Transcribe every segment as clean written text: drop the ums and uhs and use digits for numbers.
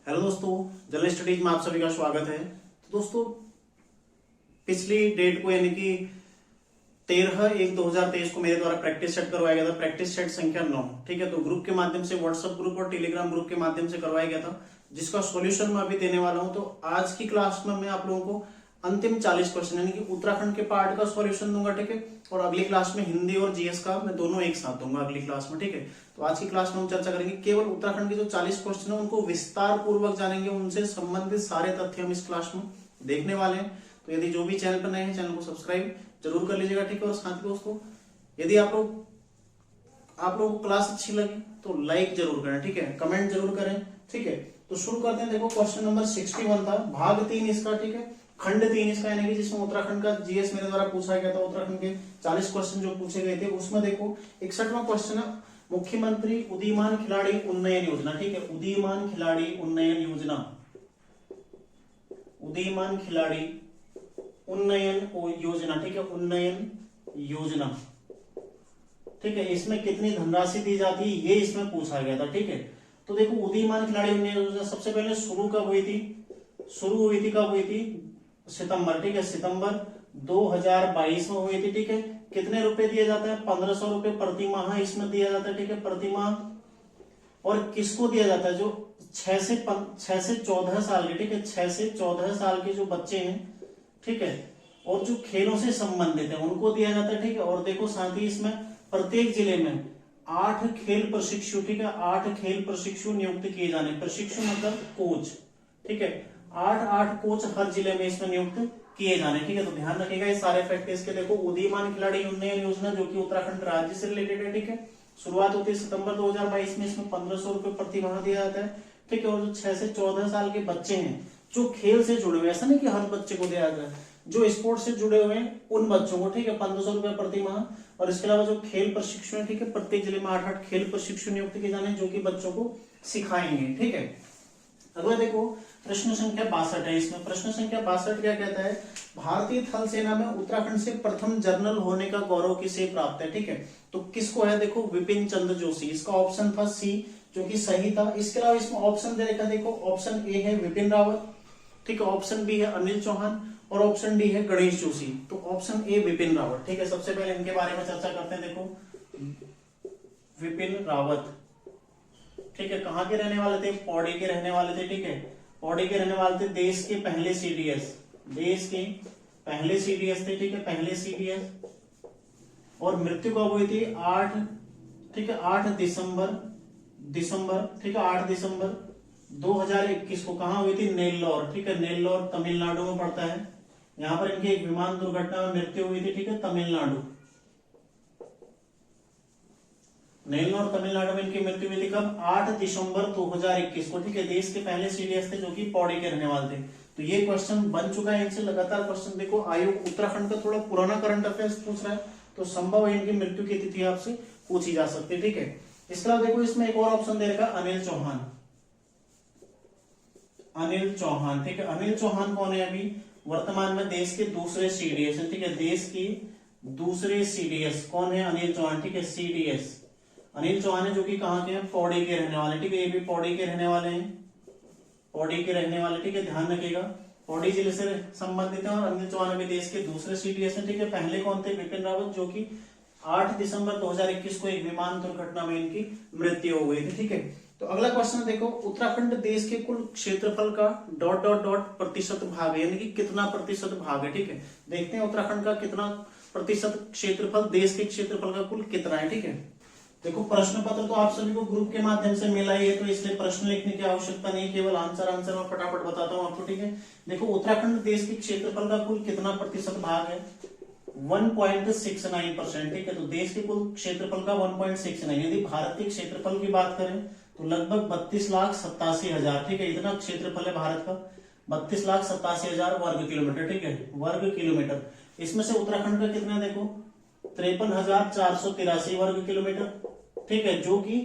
Hello दोस्तों, general studies में आप सभी का स्वागत है। तो दोस्तों, पिछली डेट को यानी कि 13/1/2023 को मेरे द्वारा प्रैक्टिस सेट करवाया गया था। प्रैक्टिस सेट संख्या 9, ठीक है। तो ग्रुप के माध्यम से, व्हाट्सएप ग्रुप और टेलीग्राम ग्रुप के माध्यम से करवाया गया था, जिसका सॉल्यूशन मैं अभी देने वाला हूं। तो आज की क्लास में मैं आप लोगों को अंतिम 40 क्वेश्चन यानी कि उत्तराखंड के पार्ट का सॉल्यूशन दूंगा, ठीक है। और अगली क्लास में हिंदी और जीएस का मैं दोनों एक साथ दूंगा अगली क्लास में, ठीक है। तो आज की क्लास में हम चर्चा करेंगे केवल उत्तराखंड के जो 40 क्वेश्चन है उनको विस्तार पूर्वक जानेंगे, उनसे संबंधित सारे तथ्य हम इस क्लास में देखने वाले हैं। तो यदि जो भी चैनल पर नए हैं, चैनल को सब्सक्राइब जरूर कर लीजिएगा, ठीक है। और साथ ही दोस्तों, यदि आप लोगों को क्लास अच्छी लगे तो लाइक जरूर करें, ठीक है। कमेंट जरूर करें, ठीक है। तो शुरू करते हैं। देखो, क्वेश्चन नंबर 61 था, भाग 3 इसका, ठीक है। खंड 3 इसका, यानी कि जिसमें उत्तराखंड का जीएस मेरे द्वारा पूछा गया था। उत्तराखंड के 40 क्वेश्चन जो पूछे गए थे उसमें देखो 61वां क्वेश्चन है, मुख्यमंत्री उदीयमान खिलाड़ी उन्नयन योजना, ठीक है। उदीयमान खिलाड़ी उन्नयन योजना, उदीयमान खिलाड़ी उन्नयन योजना, ठीक है। उन्नयन योजना, ठीक है। इसमें कितनी धनराशि दी जाती है ये इसमें पूछा गया था, ठीक है। तो देखो, उदीयमान खिलाड़ी उन्नयन योजना सबसे पहले शुरू कब हुई थी? शुरू हुई थी कब हुई थी? सितंबर, ठीक है। सितंबर 2022 में हुई थी, ठीक है। कितने रुपए दिए जाते हैं? 1500 रुपए प्रति माह इसमें दिया जाता है, ठीक है, प्रति माह। और किसको दिया जाता है? जो 6 से 14 साल के, ठीक है, 6 से 14 साल के जो बच्चे हैं, ठीक है, और जो खेलों से संबंधित है उनको दिया जाता है, ठीक है। और देखो, साथ ही इसमें प्रत्येक जिले में 8 खेल प्रशिक्षु, ठीक है, 8 खेल प्रशिक्षु नियुक्त किए जाने। प्रशिक्षु मतलब कोच, ठीक है। 8 कोच हर जिले में इसमें नियुक्त किए जाने, ठीक है। तो ध्यान रखिएगा ये सारे फैक्ट इसके। देखो, उदीयमान खिलाड़ी उन्नयन योजना जो कि उत्तराखंड राज्य से रिलेटेड है, ठीक है। शुरुआत होती है सितंबर 2022 में। इसमें 1500 रुपए प्रति माह दिया जाता है, ठीक है। और जो 6 से 14 साल के बच्चे हैं जो खेल से जुड़े हुए, ऐसा नहीं कि हर बच्चे को दिया जाता है, जो स्पोर्ट्स से जुड़े हुए हैं उन बच्चों को, ठीक है, 1500 रुपए प्रति माह। और इसके अलावा जो खेल प्रशिक्षु है, ठीक है, प्रत्येक जिले में 8 खेल प्रशिक्षु नियुक्त किए जाने जो कि बच्चों को सिखाएंगे, ठीक है। अगला देखो, प्रश्न संख्या 62 है। इसमें प्रश्न संख्या 62 क्या कहता है? भारतीय थल सेना में उत्तराखंड से प्रथम जनरल होने का गौरव किसे प्राप्त है, ठीक है। तो किसको है? देखो, विपिन चंद्र जोशी। इसका ऑप्शन था सी, जो कि सही था। इसके अलावा इसमें ऑप्शन दे रखा, देखो, ऑप्शन ए है विपिन रावत, ठीक है, ऑप्शन बी है अनिल चौहान और ऑप्शन डी है गणेश जोशी। तो ऑप्शन ए विपिन रावत, ठीक है। सबसे पहले इनके बारे में चर्चा करते हैं। देखो, विपिन रावत, ठीक है, कहां के रहने वाले थे? पौड़ी के रहने वाले थे, ठीक है। पौड़ी के रहने वाले थे, देश के पहले सीडीएस, देश के पहले सीडीएस थे, ठीक है, पहले सीडीएस। और मृत्यु कब हुई थी? 8, ठीक है, 8 दिसंबर, ठीक है, 8 दिसंबर 2021 को। कहां हुई थी? नेल्लोर, ठीक है, नेल्लोर तमिलनाडु में पड़ता है। यहां पर इनकी एक विमान दुर्घटना में मृत्यु हुई थी, ठीक है, तमिलनाडु, नेल्लोर तमिलनाडु में इनकी मृत्यु हुई थी। कब? 8 दिसंबर 2021 को, ठीक है। देश के पहले सीडीएस थे जो कि पौड़ी के रहने वाले थे। तो ये क्वेश्चन बन चुका है इनसे लगातार क्वेश्चन। देखो, आयोग उत्तराखंड का थोड़ा पुराना करंट अफेयर्स पूछ रहा है, तो संभव है इनकी मृत्यु की तिथि आपसे पूछी जा सकती है, ठीक है। इसके अलावा देखो, इसमें एक और ऑप्शन दे रखा अनिल चौहान, अनिल चौहान, ठीक है। अनिल चौहान कौन है? अभी वर्तमान में देश के दूसरे सीडीएस है, ठीक है, देश की दूसरे सीडीएस कौन है? अनिल चौहान, ठीक है, सीडीएस अनिल चौहान है, जो कि कहां के हैं? पौड़ी के रहने वाले, ठीक है। ये भी पौड़ी के रहने वाले हैं, पौड़ी के रहने वाले, ठीक है, ध्यान रखिएगा, पौड़ी जिले से संबंधित है। और अनिल चौहान अभी देश के दूसरे सीडीएस हैं, ठीक है। पहले कौन थे? विपिन रावत, जो कि 8 दिसंबर 2021 को एक विमान दुर्घटना में इनकी मृत्यु हो गई थी, ठीक है। तो अगला क्वेश्चन देखो, उत्तराखंड देश के कुल क्षेत्रफल का ... प्रतिशत भाग है, यानी कि कितना प्रतिशत भाग है, ठीक है। देखते हैं उत्तराखंड का कितना प्रतिशत क्षेत्रफल, देश के क्षेत्रफल का कुल कितना है, ठीक है। देखो, प्रश्न पत्र तो आप सभी को ग्रुप के माध्यम से मिला ही है, तो इसलिए प्रश्न लिखने की आवश्यकता नहीं, केवल आंसर मैं फटाफट बताता हूं आपको, ठीक है। देखो, उत्तराखंड देश के क्षेत्रफल का कुल कितना प्रतिशत भाग है? 1.69%, ठीक है। तो देश के कुल क्षेत्रफल का 1.69। यदि भारत के क्षेत्रफल की बात करें तो लगभग 32,87,000, ठीक है, इतना क्षेत्रफल है भारत का, 32,87,000 वर्ग किलोमीटर, ठीक है, वर्ग किलोमीटर। इसमें से उत्तराखंड का कितना? देखो, 53,483 वर्ग किलोमीटर, ठीक है, जो कि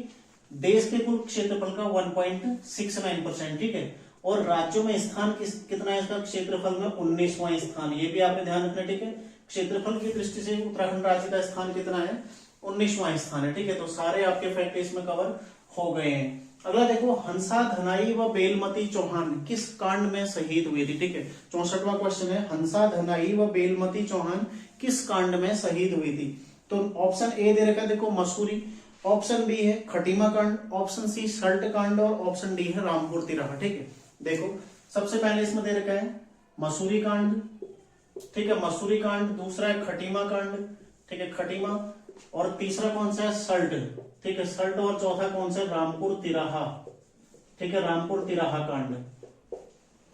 देश के कुल क्षेत्रफल का 1.69%, ठीक है। और राज्यों में स्थान कितना है इसका? क्षेत्रफल में 19वां स्थान, ये भी आपने ध्यान रखना, ठीक है। क्षेत्रफल की दृष्टि से उत्तराखंड राज्य का स्थान कितना है? 19वां स्थान है, ठीक है। तो सारे आपके फैक्ट इसमें कवर हो गए हैं। अगला देखो, हंसा धनाई व बेलमती चौहान किस कांड में शहीद हुई थी। ठीक है, 64वां क्वेश्चन है, हंसा धनाई व बेलमती चौहान किस कांड में शहीद हुई थी। तो ऑप्शन ए दे रखा है देखो मसूरी, ऑप्शन बी है खटीमा कांड, ऑप्शन सी सल्ट कांड और ऑप्शन डी है रामपुर तिराहा। ठीक है, देखो सबसे पहले इसमें दे रखा है मसूरी कांड। ठीक है, मसूरी कांड, दूसरा है खटीमा कांड। ठीक है, खटीमा, और तीसरा कौन सा है, सल्ट। ठीक है, सल्ट, और चौथा कौन सा है, रामपुर तिराहा। ठीक है, रामपुर तिराहा कांड।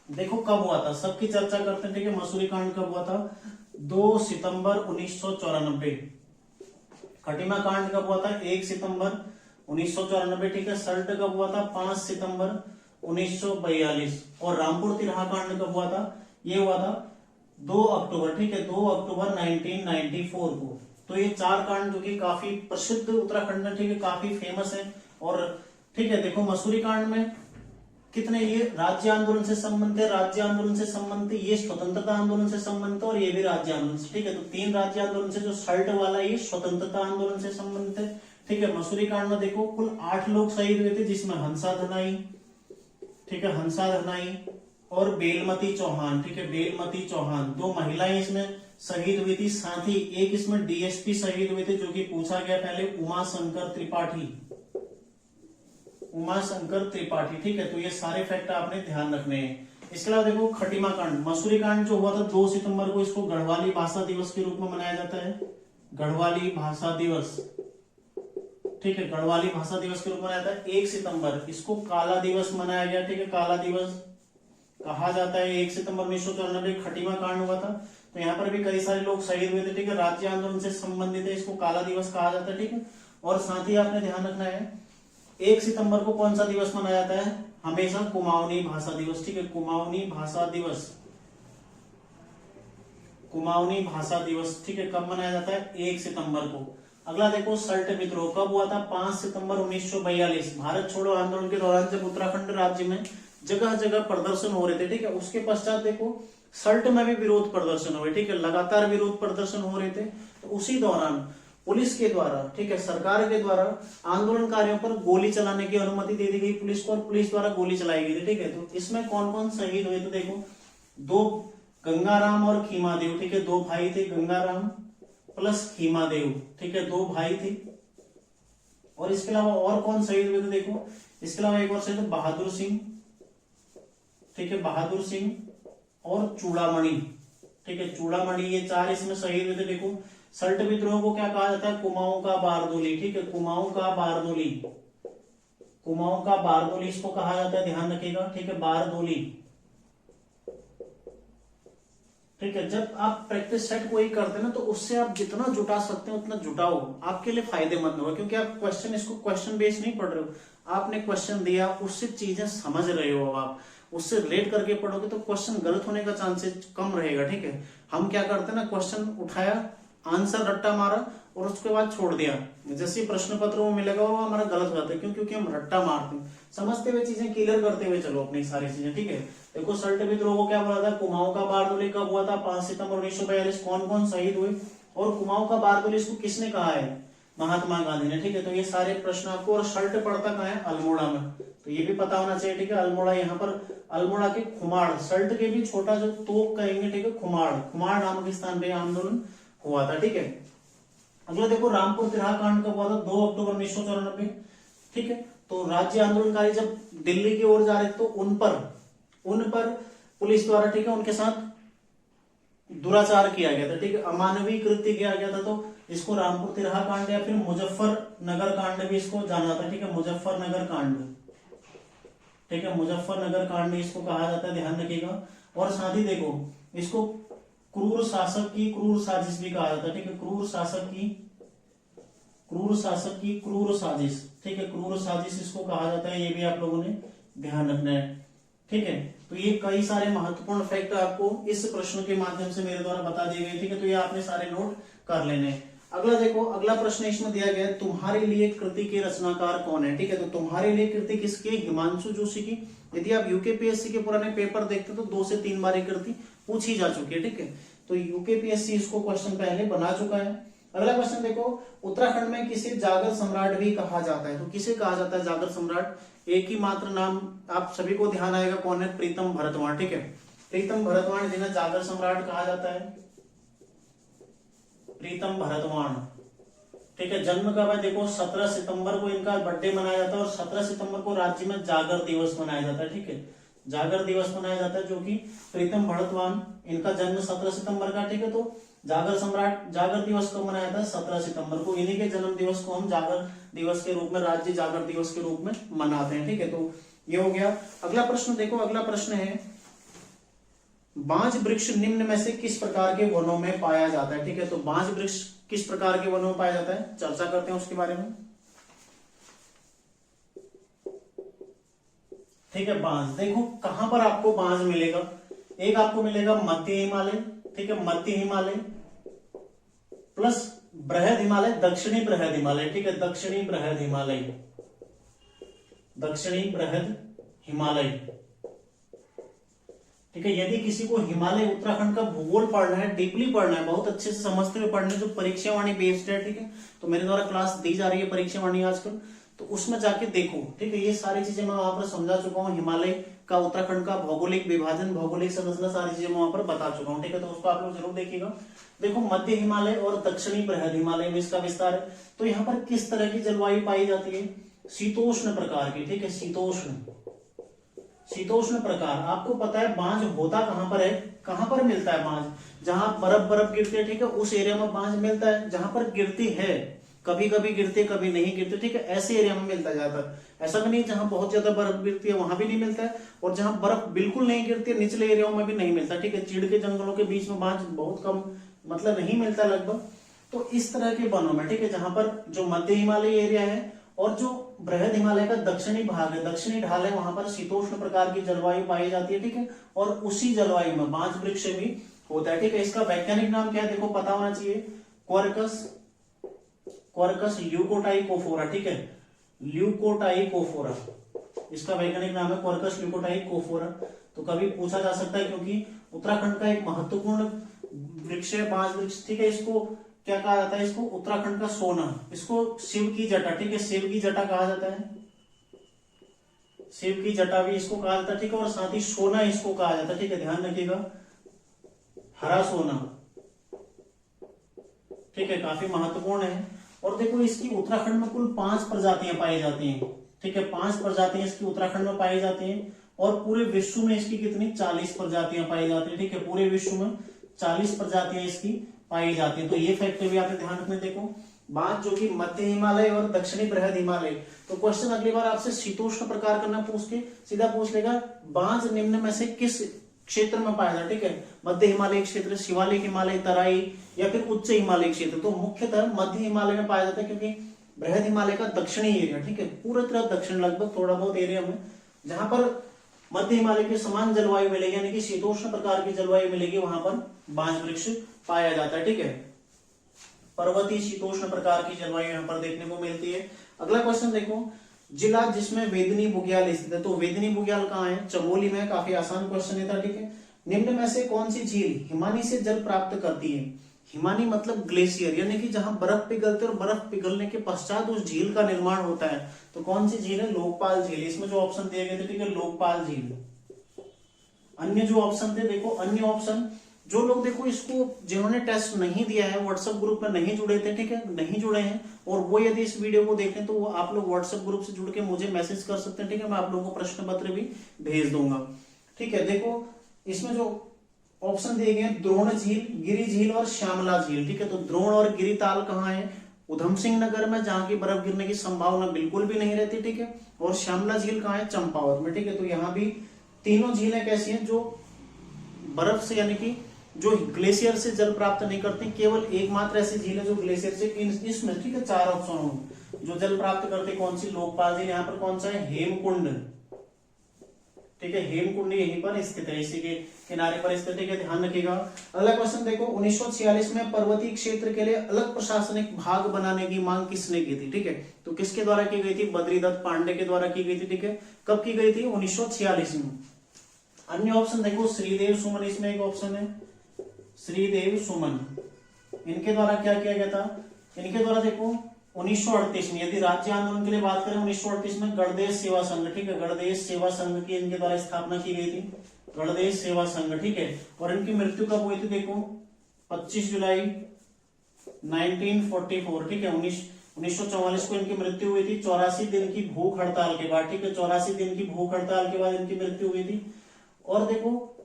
देखो कब हुआ था, सबकी चर्चा करते हैं। ठीक है, मसूरी कांड कब हुआ था, 2 सितंबर 1994। खटीमा कांड कब हुआ था, 1 सितंबर 1994। ठीक है, सल्ट कब हुआ था, 5 सितंबर 1942। और रामपुर तिराहा कांड कब हुआ था, ये हुआ था 2 अक्टूबर। ठीक है, 2 अक्टूबर 1994 को। तो ये 4 कांड जो कि काफी प्रसिद्ध उत्तराखंड में, ठीक है, काफी फेमस है। और ठीक है, देखो मसूरी कांड में कितने, ये राज्य आंदोलन से संबंधित है, राज्य आंदोलन से संबंधित, ये स्वतंत्रता आंदोलन से संबंधित है, और ये भी राज्य आंदोलन से। ठीक है, तो 3 राज्य आंदोलन से, जो सल्ट वाला ये स्वतंत्रता आंदोलन से संबंधित है। ठीक है, मसूरी कांड में देखो कुल 8 लोग शहीद हुए थे, जिसमें हंसा धनाई, ठीक है, हंसा धनाई और बेलमती चौहान। ठीक है, बेलमती चौहान 2 महिलाएं इसमें शहीद हुई थी। साथ ही एक इसमें डीएसपी शहीद हुए थे, जो कि पूछा गया पहले, उमा शंकर त्रिपाठी, उमा शंकर त्रिपाठी। ठीक है, तो ये सारे फैक्ट आपने ध्यान रखने हैं। इसके अलावा देखो खटीमा कांड, मसूरी कांड जो हुआ था 2 सितंबर को, इसको गढ़वाली भाषा दिवस के रूप में मनाया जाता है, गढ़वाली भाषा दिवस। ठीक है, गढ़वाली भाषा दिवस के रूप में मनाया जाता है। 1 सितंबर इसको काला दिवस मनाया गया। ठीक है, काला दिवस कहा जाता है। 1 सितंबर 1994 खटीमा कांड हुआ था, तो यहाँ पर भी कई सारे लोग शहीद हुए थे। ठीक है, राज्य आंदोलन से संबंधित है, इसको काला दिवस कहा जाता है। ठीक है, और साथ ही आपने ध्यान रखना है 1 सितंबर को कौन सा दिवस मनाया जाता है, हमेशा कुमाऊनी भाषा दिवस। ठीक है, कुमाऊनी भाषा दिवस, कुमाऊनी भाषा दिवस। ठीक है, कब मनाया जाता है, 1 सितंबर को। अगला देखो सल्ट विद्रोह कब हुआ था, 5 सितंबर 1942। भारत छोड़ो आंदोलन के दौरान जब उत्तराखंड राज्य में जगह जगह प्रदर्शन हो रहे थे। ठीक है, उसके पश्चात देखो सल्ट में भी विरोध प्रदर्शन हुए। ठीक है, लगातार विरोध प्रदर्शन हो रहे थे, तो उसी दौरान पुलिस के द्वारा, ठीक है, सरकार के द्वारा आंदोलनकारियों पर गोली चलाने की अनुमति दे दी गई पुलिस को, और पुलिस द्वारा गोली चलाई गई थी। ठीक है, तो इसमें कौन कौन शहीद हुए थे, देखो 2 गंगाराम और खीमादेव। ठीक है, 2 भाई थे, गंगाराम प्लस खीमादेव। ठीक है, 2 भाई थे। और इसके अलावा और कौन शहीद हुए थे, देखो इसके अलावा एक और शहीद बहादुर सिंह। ठीक है, बहादुर सिंह और चूड़ामणि। ठीक है, चूड़ामणि, ये 4 इसमें शहीद हुए थे। देखो सल्ट विद्रोह को क्या कहा जाता है, कुमाऊं का बारदोली। ठीक है, कुमाऊं का बारदोली, कुमाऊं का बारदोली इसको कहा जाता है, ध्यान रखिएगा। ठीक है, बारदोली। ठीक है, जब आप प्रैक्टिस सेट कोई करते हैं ना, तो उससे आप जितना जुटा सकते हैं उतना जुटाओ, आपके लिए फायदेमंद होगा। क्योंकि आप इसको क्वेश्चन बेस नहीं पढ़ रहे हो, आपने क्वेश्चन दिया, उससे चीजें समझ रहे हो, आप उससे रिलेट करके पढ़ोगे तो क्वेश्चन गलत होने का चांसेस कम रहेगा। ठीक है, हम क्या करते हैं ना, क्वेश्चन उठाया, आंसर रट्टा मारा और उसके बाद छोड़ दिया, जैसे प्रश्न पत्र में मिलेगा वो हमारा गलत होता है। क्यों, क्योंकि हम रट्टा मारते हैं, समझते हुए चीजें क्लियर करते हुए चलो अपनी सारी चीजें। ठीक है, देखो सल्ट विद्रोह को क्या बोला था, कुमाऊं का बारदोली कब हुआ था, 5 सितंबर 1942। कौन कौन शहीद हुए, और कुमाऊं का बारदोली इसको किसने कहा है, महात्मा गांधी ने। ठीक है, तो ये सारे प्रश्न आपको, और सल्ट पड़ता कहाँ है, अल्मोड़ा में, तो ये भी पता होना चाहिए। ठीक है, अल्मोड़ा, यहाँ पर अल्मोड़ा के खुमाड़, सल्ट के भी छोटा जो तोप कहेंगे। ठीक है, खुमाड़, खुमाड़ नामक स्थान पे आंदोलन हुआ था। ठीक है, अगला देखो रामपुर तिराहा कांड कब हुआ था, 2 अक्टूबर 1994। ठीक है, तो राज्य आंदोलनकारी जब दिल्ली की ओर जा रहे तो उन पर पुलिस द्वारा, ठीक है, उनके साथ दुराचार किया गया था। ठीक है, अमानवीय कृत्य किया गया था, तो इसको रामपुर तिराहा कांड या फिर मुजफ्फरनगर कांड भी इसको जाना जाता है। ठीक है, मुजफ्फरनगर कांड। ठीक है, मुजफ्फरनगर कांड इसको कहा जाता है, ध्यान रखिएगा। और साथ ही देखो इसको क्रूर शासक की क्रूर साजिश भी कहा जाता है। ठीक है, क्रूर शासक की क्रूर साजिश। ठीक है, क्रूर साजिश इसको कहा जाता है, ये भी आप लोगों ने ध्यान रखना है। ठीक है, तो ये कई सारे महत्वपूर्ण फैक्ट आपको इस प्रश्न के माध्यम से मेरे द्वारा बता दिए गए। ठीक है, तो ये आपने सारे नोट कर लेने। अगला देखो, अगला प्रश्न इसमें दिया गया है, तुम्हारे लिए कृति के रचनाकार कौन है। ठीक है, तो तुम्हारे लिए कृति किसकी, हिमांशु जोशी की। यदि आप यूकेपीएससी के पुराने पेपर देखते तो 2 से 3 बार कृति पूछी जा चुकी है। ठीक है, तो यूकेपीएससी इसको क्वेश्चन पहले बना चुका है। अगला क्वेश्चन देखो, उत्तराखंड में किसे जागर सम्राट भी कहा जाता है, तो किसे कहा जाता है जागर सम्राट, एक ही मात्र नाम आप सभी को ध्यान आएगा, कौन है? प्रीतम भरतवाण, ठीक है। प्रीतम भरतवाण जिन्हें जागर सम्राट कहा जाता है, प्रीतम भरतवाण, ठीक है। जन्म कब है? देखो 17 सितंबर को इनका बर्थडे मनाया जाता है और 17 सितंबर को राज्य में जागर दिवस मनाया जाता है, ठीक है। जागर दिवस मनाया जाता है, जो कि प्रीतम भरतवाण इनका जन्म 17 सितंबर का, ठीक है। तो जागर सम्राट जागर दिवस कब मनाया जाता है? 17 सितंबर को। इन्हीं के जन्म दिवस को हम जागर दिवस के रूप में, राज्य जागर दिवस के रूप में मनाते हैं, ठीक है। तो ये हो गया। अगला प्रश्न देखो, अगला प्रश्न है बांज वृक्ष निम्न में से किस प्रकार के वनों में पाया जाता है, ठीक है। तो बांज वृक्ष किस प्रकार के वनों में पाया जाता है, चर्चा करते हैं उसके बारे में, ठीक है। बांज देखो कहां पर आपको बांज मिलेगा, एक आपको मिलेगा मध्य हिमालय, ठीक है, मध्य हिमालय प्लस बृहद हिमालय, दक्षिणी बृहद हिमालय, ठीक है, दक्षिणी बृहद हिमालय, दक्षिणी बृहद हिमालय, ठीक है। यदि किसी को हिमालय उत्तराखंड का भूगोल पढ़ना है, डीपली पढ़ना है, बहुत अच्छे से समझते हुए पढ़ना है, जो परीक्षा वाणी बेस्ड है, ठीक है, तो मेरे द्वारा क्लास दी जा रही है परीक्षा वाणी आजकल, तो उसमें जाके देखो, ठीक है। ये सारी चीजें मैं वहां पर समझा चुका हूँ, हिमालय का, उत्तराखंड का भौगोलिक विभाजन, भौगोलिक संरचना, सारी चीजें मैं वहां पर बता चुका हूँ, ठीक है। तो उसको आप लोग जरूर देखिएगा। देखो मध्य हिमालय और दक्षिणी बृहद हिमालय में इसका विस्तार है। तो यहाँ पर किस तरह की जलवायु पाई जाती है? शीतोष्ण प्रकार की, ठीक है, शीतोष्ण, शीतोष्ण प्रकार। आपको पता है बांज होता कहां पर है, कहां पर मिलता है बांज? जहां बर्फ गिरती है, ठीक है, उस एरिया में बांज मिलता है। जहां पर गिरती है, कभी कभी गिरती है, कभी नहीं गिरती, ठीक है, ऐसे एरिया में मिलता जाता है। ऐसा भी नहीं जहां बहुत ज्यादा बर्फ गिरती है वहां भी नहीं मिलता है, और जहां बर्फ बिल्कुल नहीं गिरती है निचले एरियाओं में भी नहीं मिलता, ठीक है। चीड़ के जंगलों के बीच में बांज बहुत कम, मतलब नहीं मिलता लगभग। तो इस तरह के वनों में, ठीक है, जहां पर जो मध्य हिमालय एरिया है और जो बृहद हिमालय का दक्षिणी भाग है, दक्षिणी ढाल है, वहां पर शीतोष्ण प्रकार की जलवायु पाई जाती है, ठीक है। और उसी जलवायु में बांज वृक्ष भी होता है, ठीक है। इसका वैज्ञानिक नाम क्या है? देखो पता होना चाहिए, क्वर्कस, क्वर्कस ल्यूकोटाइकोफोरा, ठीक है, ल्यूकोटाइकोफोरा, इसका वैज्ञानिक नाम है क्वर्कस ल्यूकोटाइकोफोरा। तो कभी पूछा जा सकता है, क्योंकि उत्तराखंड का एक महत्वपूर्ण वृक्ष है बांज वृक्ष, ठीक है। इसको क्या कहा जाता है? इसको उत्तराखंड का सोना, इसको शिव की जटा, ठीक है, शिव की जटा कहा जाता है, शिव की जटा भी इसको कहा जाता है, ठीक है। और साथ ही सोना इसको कहा जाता है, ठीक है, ध्यान रखिएगा, हरा सोना, ठीक है, काफी महत्वपूर्ण है। और देखो इसकी उत्तराखंड में कुल 5 प्रजातियां पाई जाती हैं, ठीक है, 5 प्रजातियां इसकी उत्तराखंड में पाई जाती हैं। और पूरे विश्व में इसकी कितनी? 40 प्रजातियां पाई जाती है, ठीक है, पूरे विश्व में 40 प्रजातियां इसकी पाई जाती है। तो ये फैक्ट भी आपने ध्यान रखना। देखो बांज जो कि मध्य हिमालय और दक्षिणी बृहद हिमालय, तो क्वेश्चन अगली बार आपसे शीतोष्ण प्रकार करना पूछ के सीधा पूछ लेगा, बांज निम्न में से किस क्षेत्र में पाया जाता है, ठीक है, मध्य हिमालय क्षेत्र, शिवालिक हिमालय, तराई या फिर उच्च हिमालय क्षेत्र। तो मुख्यतः मध्य हिमालय में पाया जाता है, क्योंकि बृहद हिमालय का दक्षिणी एरिया, ठीक है, पूरी तरह दक्षिण, लगभग थोड़ा बहुत एरिया में जहां पर मध्य हिमालय के समान जलवायु मिलेगी, यानी कि शीतोष्ण प्रकार की जलवायु मिलेगी, वहां पर बांज वृक्ष पाया जाता है, ठीक है। पर्वतीय शीतोष्ण प्रकार की जलवायु यहाँ पर देखने को मिलती है। अगला क्वेश्चन देखो, जिला जिसमें वेदनी बुग्याल स्थित है। तो वेदनी बुग्याल कहाँ है? चमोली में। काफी आसान क्वेश्चन था, ठीक है। निम्न में से कौन सी झील हिमानी से जल प्राप्त करती है? हिमानी मतलब ग्लेशियर, यानी कि जहां बर्फ पिघलते और बर्फ पिघलने के पश्चात उस झील का निर्माण होता है। तो कौन सी झील है? लोकपाल झील। इसमें जो ऑप्शन दिए गए थे, ठीक है, लोकपाल झील। अन्य जो ऑप्शन थे, देखो अन्य ऑप्शन, जो लोग देखो इसको जिन्होंने टेस्ट नहीं दिया है, व्हाट्सएप ग्रुप में नहीं जुड़े थे, ठीक है, नहीं जुड़े हैं, और वो यदि इस वीडियो को देखें तो वो आप लोग व्हाट्सएप ग्रुप से जुड़ के मुझे मैसेज कर सकते हैं, ठीक है, मैं आप लोगों को प्रश्न पत्र भी भेज दूंगा, ठीक है। देखो इसमें जो ऑप्शन दिए गए हैं, द्रोण झील, गिरी झील और श्यामला झील, ठीक है। तो द्रोण और गिरी ताल कहाँ है? उधम सिंह नगर में, जहां की बर्फ गिरने की संभावना बिल्कुल भी नहीं रहती, ठीक है। और श्यामला झील कहाँ है? चंपावत में, ठीक है। तो यहाँ भी तीनों झीलें कैसी हैं? जो बर्फ से, यानी कि जो ग्लेशियर से जल प्राप्त नहीं करती, केवल एकमात्र ऐसी झील है जो ग्लेशियर से, इसमें, ठीक है, 4 ऑप्शन जो जल प्राप्त करते, कौन सी? लोकपाल झील। यहाँ पर कौन सा है? हेमकुंड, ठीक है, हेमकुंड यहीं पर स्थित है, इसी के किनारे पर स्थित है, ध्यान रखिएगा। अगला क्वेश्चन देखो, 1946 में पर्वतीय क्षेत्र के लिए अलग प्रशासनिक भाग बनाने की मांग किसने की थी? ठीक है, तो किसके द्वारा की गई थी? बद्रीदत्त पांडे के द्वारा की गई थी, ठीक है। कब की गई थी? 1946 में। अन्य ऑप्शन देखो, श्रीदेव सुमन, इसमें एक ऑप्शन है, श्रीदेव सुमन, इनके द्वारा क्या किया गया था? इनके द्वारा देखो 1938 में, यदि राज्य आंदोलन के लिए बात करें 1938 में गणदेश सेवा संघ, ठीक है, गणदेश सेवा संघ की इनके द्वारा स्थापना की गई थी, गणदेश सेवा संघ, ठीक है। और इनकी मृत्यु कब हुई थी देखो 25 जुलाई 1944, ठीक है, 1944 को इनकी मृत्यु हुई थी 84 दिन की भूख हड़ताल के बाद, ठीक है, 84 दिन की भूख हड़ताल के बाद इनकी मृत्यु हुई थी। और देखो,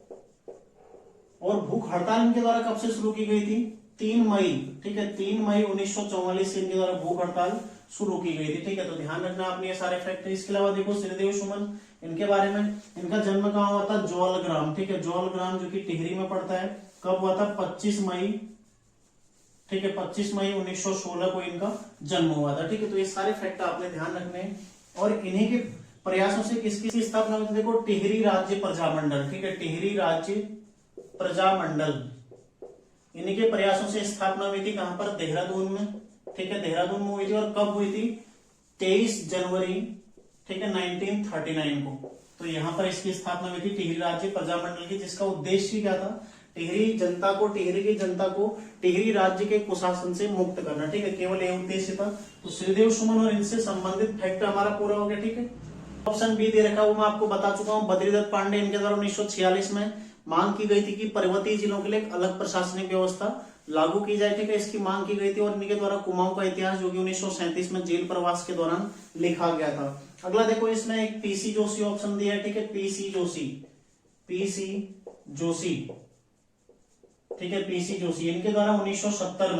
और भूख हड़ताल इनके द्वारा कब से शुरू की गई थी 3 मई, ठीक है, 3 मई 1944 से इनके द्वारा भूख हड़ताल शुरू की गई थी, ठीक है। तो ध्यान रखना आपने ये सारे फैक्ट। इसके अलावा देखो श्रीदेव सुमन, इनके बारे में, इनका जन्म कहाँ हुआ था जौलग्राम, ठीक है, जौलग्राम जो कि टिहरी में पड़ता है। कब हुआ था 25 मई, ठीक है, 25 मई 1916 को इनका जन्म हुआ था, ठीक है। तो ये सारे फैक्ट आपने ध्यान रखने हैं। और इन्हीं के प्रयासों से किसकी स्थापना हुई थी देखो टिहरी राज्य प्रजामंडल, ठीक है, टिहरी राज्य प्रजामंडल, इन्हीं के प्रयासों से स्थापना हुई थी। कहां पर देहरादून में, ठीक है, देहरादून में हुई थी। और कब हुई थी 23 जनवरी, ठीक है, 1939 को। तो यहाँ पर इसकी स्थापना हुई थी टिहरी राज्य प्रजामंडल की, जिसका उद्देश्य क्या था टिहरी जनता को, टिहरी की जनता को टिहरी राज्य के कुशासन से मुक्त करना, ठीक है, केवल यह उद्देश्य था। तो श्रीदेव सुमन और इनसे संबंधित फैक्ट हमारा पूरा हो गया, ठीक है। ऑप्शन बी दे रखा वो मैं आपको बता चुका हूँ, बद्रीदत्त पांडे, इनके द्वारा 1946 में मांग की गई थी कि पर्वतीय जिलों के लिए एक अलग प्रशासनिक व्यवस्था लागू की जाए, ठीक है, इसकी मांग की गई थी। और इनके द्वारा कुमाऊं का इतिहास जो कि 1937 में जेल प्रवास के दौरान लिखा गया था। अगला देखो इसमें एक पीसी जोशी ऑप्शन दिया है, ठीक है, पीसी जोशी, पीसी जोशी, ठीक है, पीसी जोशी, इनके द्वारा 1970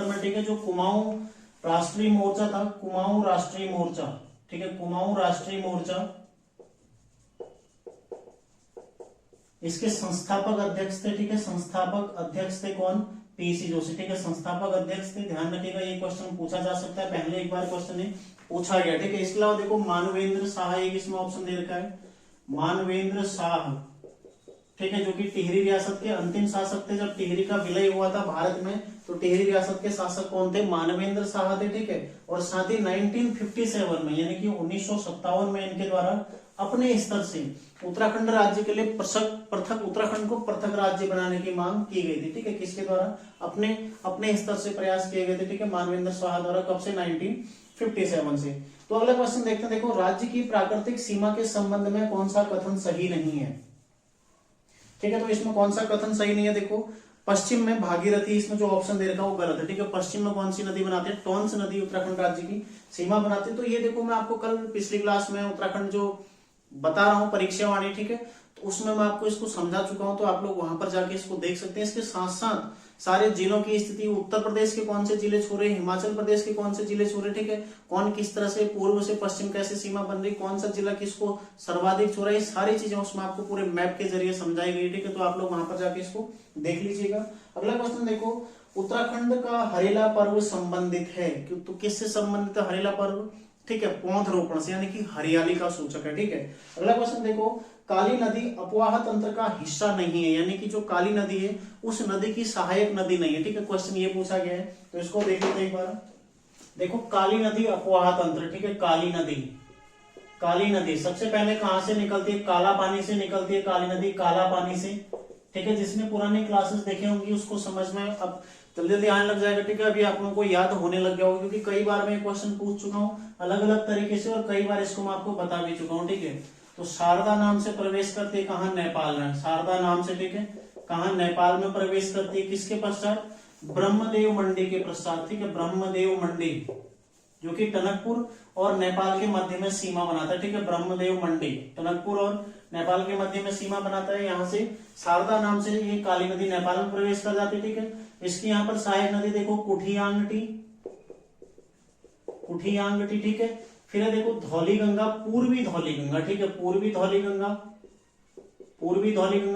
में, ठीक है, जो कुमाऊं राष्ट्रीय मोर्चा था, कुमाऊं राष्ट्रीय मोर्चा, ठीक है, कुमाऊं राष्ट्रीय मोर्चा, इसके संस्थापक अध्यक्ष थे, ठीक है, संस्थापक अध्यक्ष थे कौन पीसी जोशी, ठीक है, संस्थापक अध्यक्ष थे। ध्यान रखिएगा ये क्वेश्चन पूछा जा सकता है, पहले एक बार क्वेश्चन पूछा गया, ठीक है। इसके अलावा देखो मानवेंद्र शाह, एक इसमें ऑप्शन दे रखा है, मानवेंद्र शाह, ठीक है, जो कि टिहरी रियासत के अंतिम शासक थे। जब टिहरी का विलय हुआ था भारत में, तो टिहरी रियासत के शासक कौन थे मानवेंद्र शाह थे, ठीक है। और साथ ही 1957 में, यानी कि 1957 में इनके द्वारा अपने स्तर से उत्तराखंड राज्य के लिए पृथक उत्तराखंड को पृथक राज्य बनाने की मांग की गई थी, ठीक है, किसके द्वारा अपने स्तर से प्रयास किए गए थे, ठीक है, मानवेंद्र शाह द्वारा। कब से 1957 से। तो अगला क्वेश्चन देखते हैं, देखो राज्य की प्राकृतिक सीमा के संबंध में कौन सा कथन सही नहीं है, ठीक है। तो इसमें कौन सा कथन सही नहीं है देखो, पश्चिम में भागीरथी, इसमें जो ऑप्शन दे रखा है वो गलत है, ठीक है। पश्चिम में कौन सी नदी बनाते हैं, टोंस नदी उत्तराखंड राज्य की सीमा बनाती है। तो ये देखो मैं आपको कल पिछली क्लास में उत्तराखंड जो बता रहा हूं परीक्षा वाणी, ठीक है, तो उसमें मैं आपको इसको समझा चुका हूं, तो आप लोग वहां पर जाके इसको देख सकते हैं। इसके साथ साथ सारे जिलों की स्थिति, उत्तर प्रदेश के कौन से जिले छोड़े, हिमाचल प्रदेश के कौन से जिले छोड़े, ठीक है, कौन किस तरह से पूर्व से पश्चिम कैसे सीमा बन रही, कौन सा जिला किसको सर्वाधिक छोड़ा, ये सारी चीजें उसमें आपको पूरे मैप के जरिए समझाई गई, ठीक है। तो आप लोग वहां पर जाके इसको देख लीजिएगा। अगला क्वेश्चन देखो, उत्तराखंड का हरेला पर्व संबंधित है, तो किससे संबंधित है हरेला पर्व, ठीक है, पौधरोपण से, यानी कि हरियाली का सूचक है, ठीक है। अगला क्वेश्चन देखो, काली नदी अपवाह तंत्र का हिस्सा नहीं है, यानी कि जो काली नदी है उस नदी की सहायक नदी नहीं है, ठीक है, क्वेश्चन ये पूछा गया है। तो इसको देख लेते एक बार। देखो काली नदी अपवाह तंत्र, ठीक है, काली नदी सबसे पहले कहां से निकलती है, काला पानी से निकलती है काली नदी, काला पानी से, ठीक है। जिसने पुरानी क्लासेस देखे होंगी उसको समझ में अब जल्दी जल्दी आने लग जाएगा, ठीक है। अभी आप लोगों को याद होने लग गया होगा, क्योंकि कई बार मैं क्वेश्चन पूछ चुका हूँ अलग अलग तरीके से, और कई बार इसको मैं आपको बता भी चुका हूँ, ठीक है। तो शारदा नाम से प्रवेश करती है कहाँ, नेपाल में, शारदा नाम से, ठीक है, कहाँ नेपाल में प्रवेश करती है, किसके पश्चात, ब्रह्मदेव मंडी के पश्चात, ठीक है, ब्रह्मदेव मंडी जो कि टनकपुर और नेपाल के मध्य में सीमा बनाता है, ठीक है, ब्रह्मदेव मंडी टनकपुर और नेपाल के मध्य में सीमा बनाता है। यहाँ से शारदा नाम से ये काली नदी नेपाल में प्रवेश कर जाती है, ठीक है। इसकी यहाँ पर सहायक नदी देखो कुठियांगटी, ठीक है। फिर है देखो धौली गंगा, पूर्वी धौली गंगा, ठीक है, पूर्वी धौली गंगा,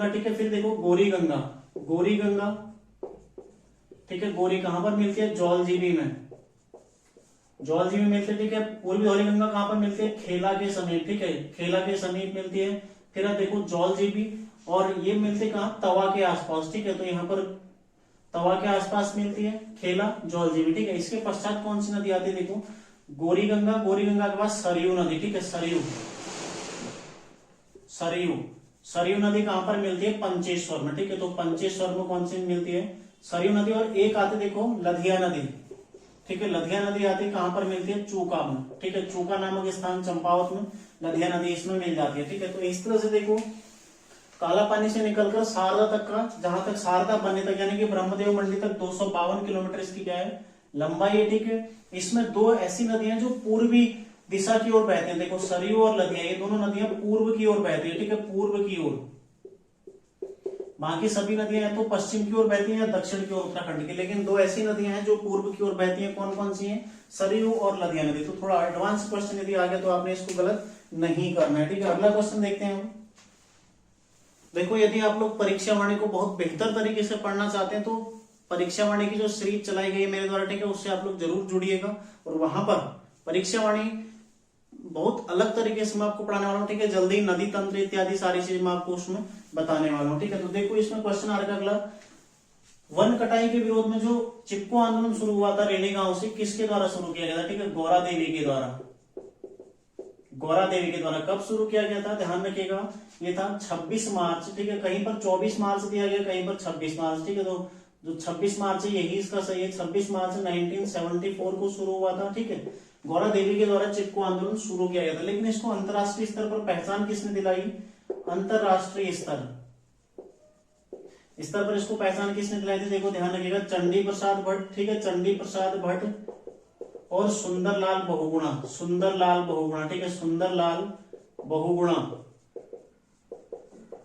ठीक है। फिर देखो गोरी गंगा, ठीक है, गोरी कहां पर मिलती है, जौलजीबी में मिलती है, ठीक है। पूर्वी धौली गंगा कहां पर मिलती है, खेला के समीप, ठीक है, खेला के समीप मिलती है। फिर देखो जौलजीबी, और ये मिलते कहां, तवा के आसपास, ठीक है। तो यहाँ पर तवा के आसपास मिलती है खेला, जौलजीबी, ठीक है। इसके पश्चात कौन सी नदी आती है देखो, गोरी गंगा के बाद सरयू नदी, ठीक है, सरयू नदी कहां पर मिलती है, पंचेश्वर में, ठीक है। तो पंचेश्वर में कौन सी मिलती है, सरयू नदी। और एक आती देखो लधिया ठीक है। लधिया नदी आती है कहां पर मिलती है, चूका में, ठीक है। चूका नामक स्थान चंपावत में लधिया नदी इसमें मिल जाती है, ठीक है। तो इस तरह से देखो काला पानी से निकलकर शारदा तक का, जहां तक शारदा बनने तक यानी कि ब्रह्मदेव मंडी तक 252 किलोमीटर इसकी क्या है, लंबाई है, ठीक है। इसमें दो ऐसी नदियां जो पूर्वी दिशा की ओर बहती हैं, देखो सरयू और लधिया, ये दोनों नदियां पूर्व की ओर बहती है, ठीक है, पूर्व की ओर। बाकी सभी नदियां या तो पश्चिम की ओर बहती हैं या दक्षिण की ओर उत्तराखंड की, लेकिन दो ऐसी नदियां हैं जो पूर्व की ओर बहती हैं, कौन कौन सी हैं, सरयू और लधिया नदी। तो थोड़ा एडवांस क्वेश्चन यदि आ गया तो आपने इसको गलत नहीं करना है, ठीक है। अगला क्वेश्चन देखते हैं हम। देखो यदि आप लोग परीक्षा वाणी को बहुत बेहतर तरीके से पढ़ना चाहते हैं तो परीक्षा वाणी की जो सीरीज चलाई गई है मेरे द्वारा, ठीक है, उससे आप लोग जरूर जुड़िएगा। और वहां पर परीक्षा वाणी बहुत अलग तरीके से मैं आपको पढ़ाने वाला हूँ, ठीक है। जल्दी नदी तंत्र इत्यादि सारी चीज मैं आपको उसमें बताने वाला हूँ, ठीक है। तो देखो इसमें क्वेश्चन आ रहा है अगला, वन कटाई के विरोध में जो चिपको आंदोलन शुरू हुआ था रेणी गांव से, किसके द्वारा शुरू किया गया था, ठीक है, गौरा देवी के द्वारा। गौरा देवी के द्वारा कब शुरू किया गया था, ध्यान रखिएगा, ये था 26 मार्च, ठीक है। कहीं पर 24 मार्च दिया गया, कहीं पर 26 मार्च, ठीक है। तो जो 26 मार्च है यही इसका सही है, 26 मार्च 1974 को शुरू हुआ था, ठीक है। गौरा देवी के द्वारा चिपको आंदोलन शुरू किया गया था, लेकिन इसको अंतरराष्ट्रीय स्तर पर पहचान किसने दिलाई, अंतरराष्ट्रीय स्तर पर इसको पहचान किसने दिलाई थी, देखो ध्यान रखिएगा, चंडी प्रसाद भट्ट, ठीक है, चंडी प्रसाद भट्ट और सुंदरलाल बहुगुणा, सुंदरलाल बहुगुणा, ठीक है, सुंदरलाल बहुगुणा।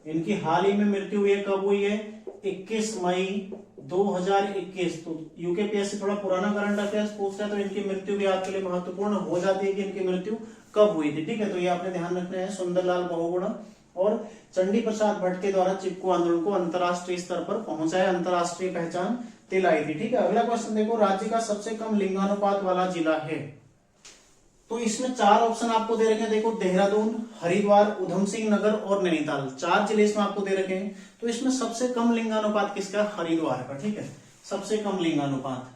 इनकी हाल ही में मृत्यु हुई है, कब हुई है, 21 मई 2021। तो यूकेपीएससी थोड़ा पुराना करंट अफेयर्स पूछता है तो इनकी मृत्यु भी आपके लिए महत्वपूर्ण हो जाती है कि इनकी मृत्यु कब हुई थी, ठीक है। तो ये आपने ध्यान रखना है, सुंदरलाल बहुगुणा और चंडी प्रसाद भट्ट के द्वारा चिपको आंदोलन को अंतरराष्ट्रीय स्तर पर पहुंचाया, अंतरराष्ट्रीय पहचान दिलाई थी, ठीक है। अगला क्वेश्चन देखो, राज्य का सबसे कम लिंगानुपात वाला जिला है। तो इसमें 4 ऑप्शन आपको दे रखे हैं, देखो देहरादून, हरिद्वार, उधम सिंह नगर और नैनीताल, 4 जिले इसमें आपको दे रखे हैं। तो इसमें सबसे कम लिंगानुपात किसका, हरिद्वार का, ठीक है, सबसे कम लिंगानुपात,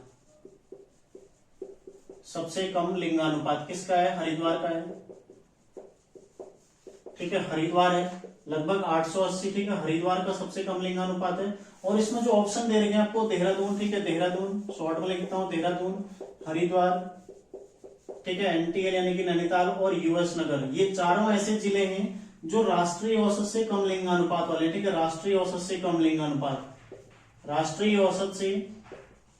सबसे कम लिंगानुपात किसका है, हरिद्वार का है, ठीक है, हरिद्वार है, लगभग 880, ठीक है, हरिद्वार का सबसे कम लिंगानुपात है। और इसमें जो ऑप्शन दे रखे हैं आपको, देहरादून, ठीक है, देहरादून शॉर्ट में लिखता हूं, देहरादून, हरिद्वार, ठीक है, एनटीएल यानी कि नैनीताल और यूएस नगर, ये चारों ऐसे जिले हैं जो राष्ट्रीय औसत से कम लिंगानुपात वाले, ठीक है, राष्ट्रीय औसत से कम लिंगानुपात, राष्ट्रीय औसत से,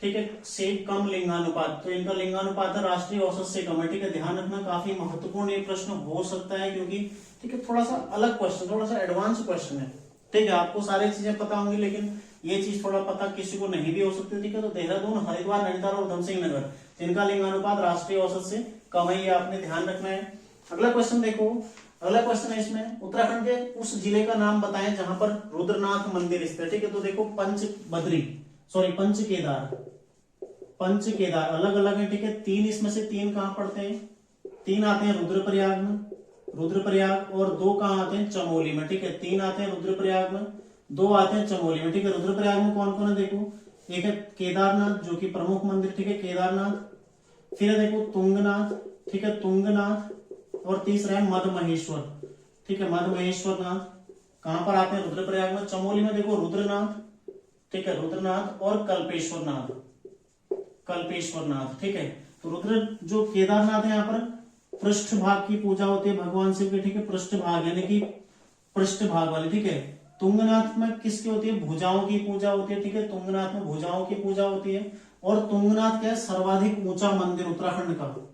ठीक है, से कम लिंगानुपात। तो इनका लिंगानुपात है राष्ट्रीय औसत से कम है, ठीक है। ध्यान रखना, काफी महत्वपूर्ण ये प्रश्न हो सकता है क्योंकि, ठीक है, थोड़ा सा अलग क्वेश्चन, थोड़ा सा एडवांस क्वेश्चन है, ठीक है। आपको सारी चीजें पता होंगी लेकिन ये चीज थोड़ा पता किसी को नहीं भी हो सकती, ठीक है। तो देहरादून, हरिद्वार, नैनीताल और उधम सिंह नगर, जिनका लिंगानुपात राष्ट्रीय औसत से कम है, ये आपने ध्यान रखना है। अगला क्वेश्चन देखो, अगला क्वेश्चन है इसमें, उत्तराखंड के उस जिले का नाम बताएं जहां पर रुद्रनाथ मंदिर स्थित है, ठीक है। तो देखो पंच केदार, पंच केदार अलग अलग है, ठीक है। 3 इसमें से 3 कहां पड़ते हैं, 3 आते हैं रुद्रप्रयाग में, रुद्रप्रयाग, और 2 कहां आते हैं, चमोली में, ठीक है। 3 आते हैं रुद्रप्रयाग में, 2 आते हैं चमोली में, ठीक है। रुद्रप्रयाग में कौन कौन है, देखो एक है केदारनाथ जो कि प्रमुख मंदिर, ठीक है, केदारनाथ, फिर है देखो तुंगनाथ, ठीक है, तुंगनाथ, और तीसरा है मद महेश्वर, ठीक है, मद महेश्वर नाथ कहां पर आते हैं, रुद्रप्रयाग में। चमोली में देखो रुद्रनाथ, ठीक है, रुद्रनाथ और कल्पेश्वर नाथ, कल्पेश्वर नाथ, ठीक है। तो रुद्र जो केदारनाथ है यहाँ पर पृष्ठ भाग की पूजा होती है भगवान शिव के, ठीक है, पृष्ठ भाग यानी कि पृष्ठ भाग वाले, ठीक है। तुंगनाथ में किसकी होती है, भुजाओं की पूजा होती है, ठीक है, तुंगनाथ में भुजाओं की पूजा होती है। और तुंगनाथ क्या है, सर्वाधिक ऊंचा मंदिर उत्तराखंड का,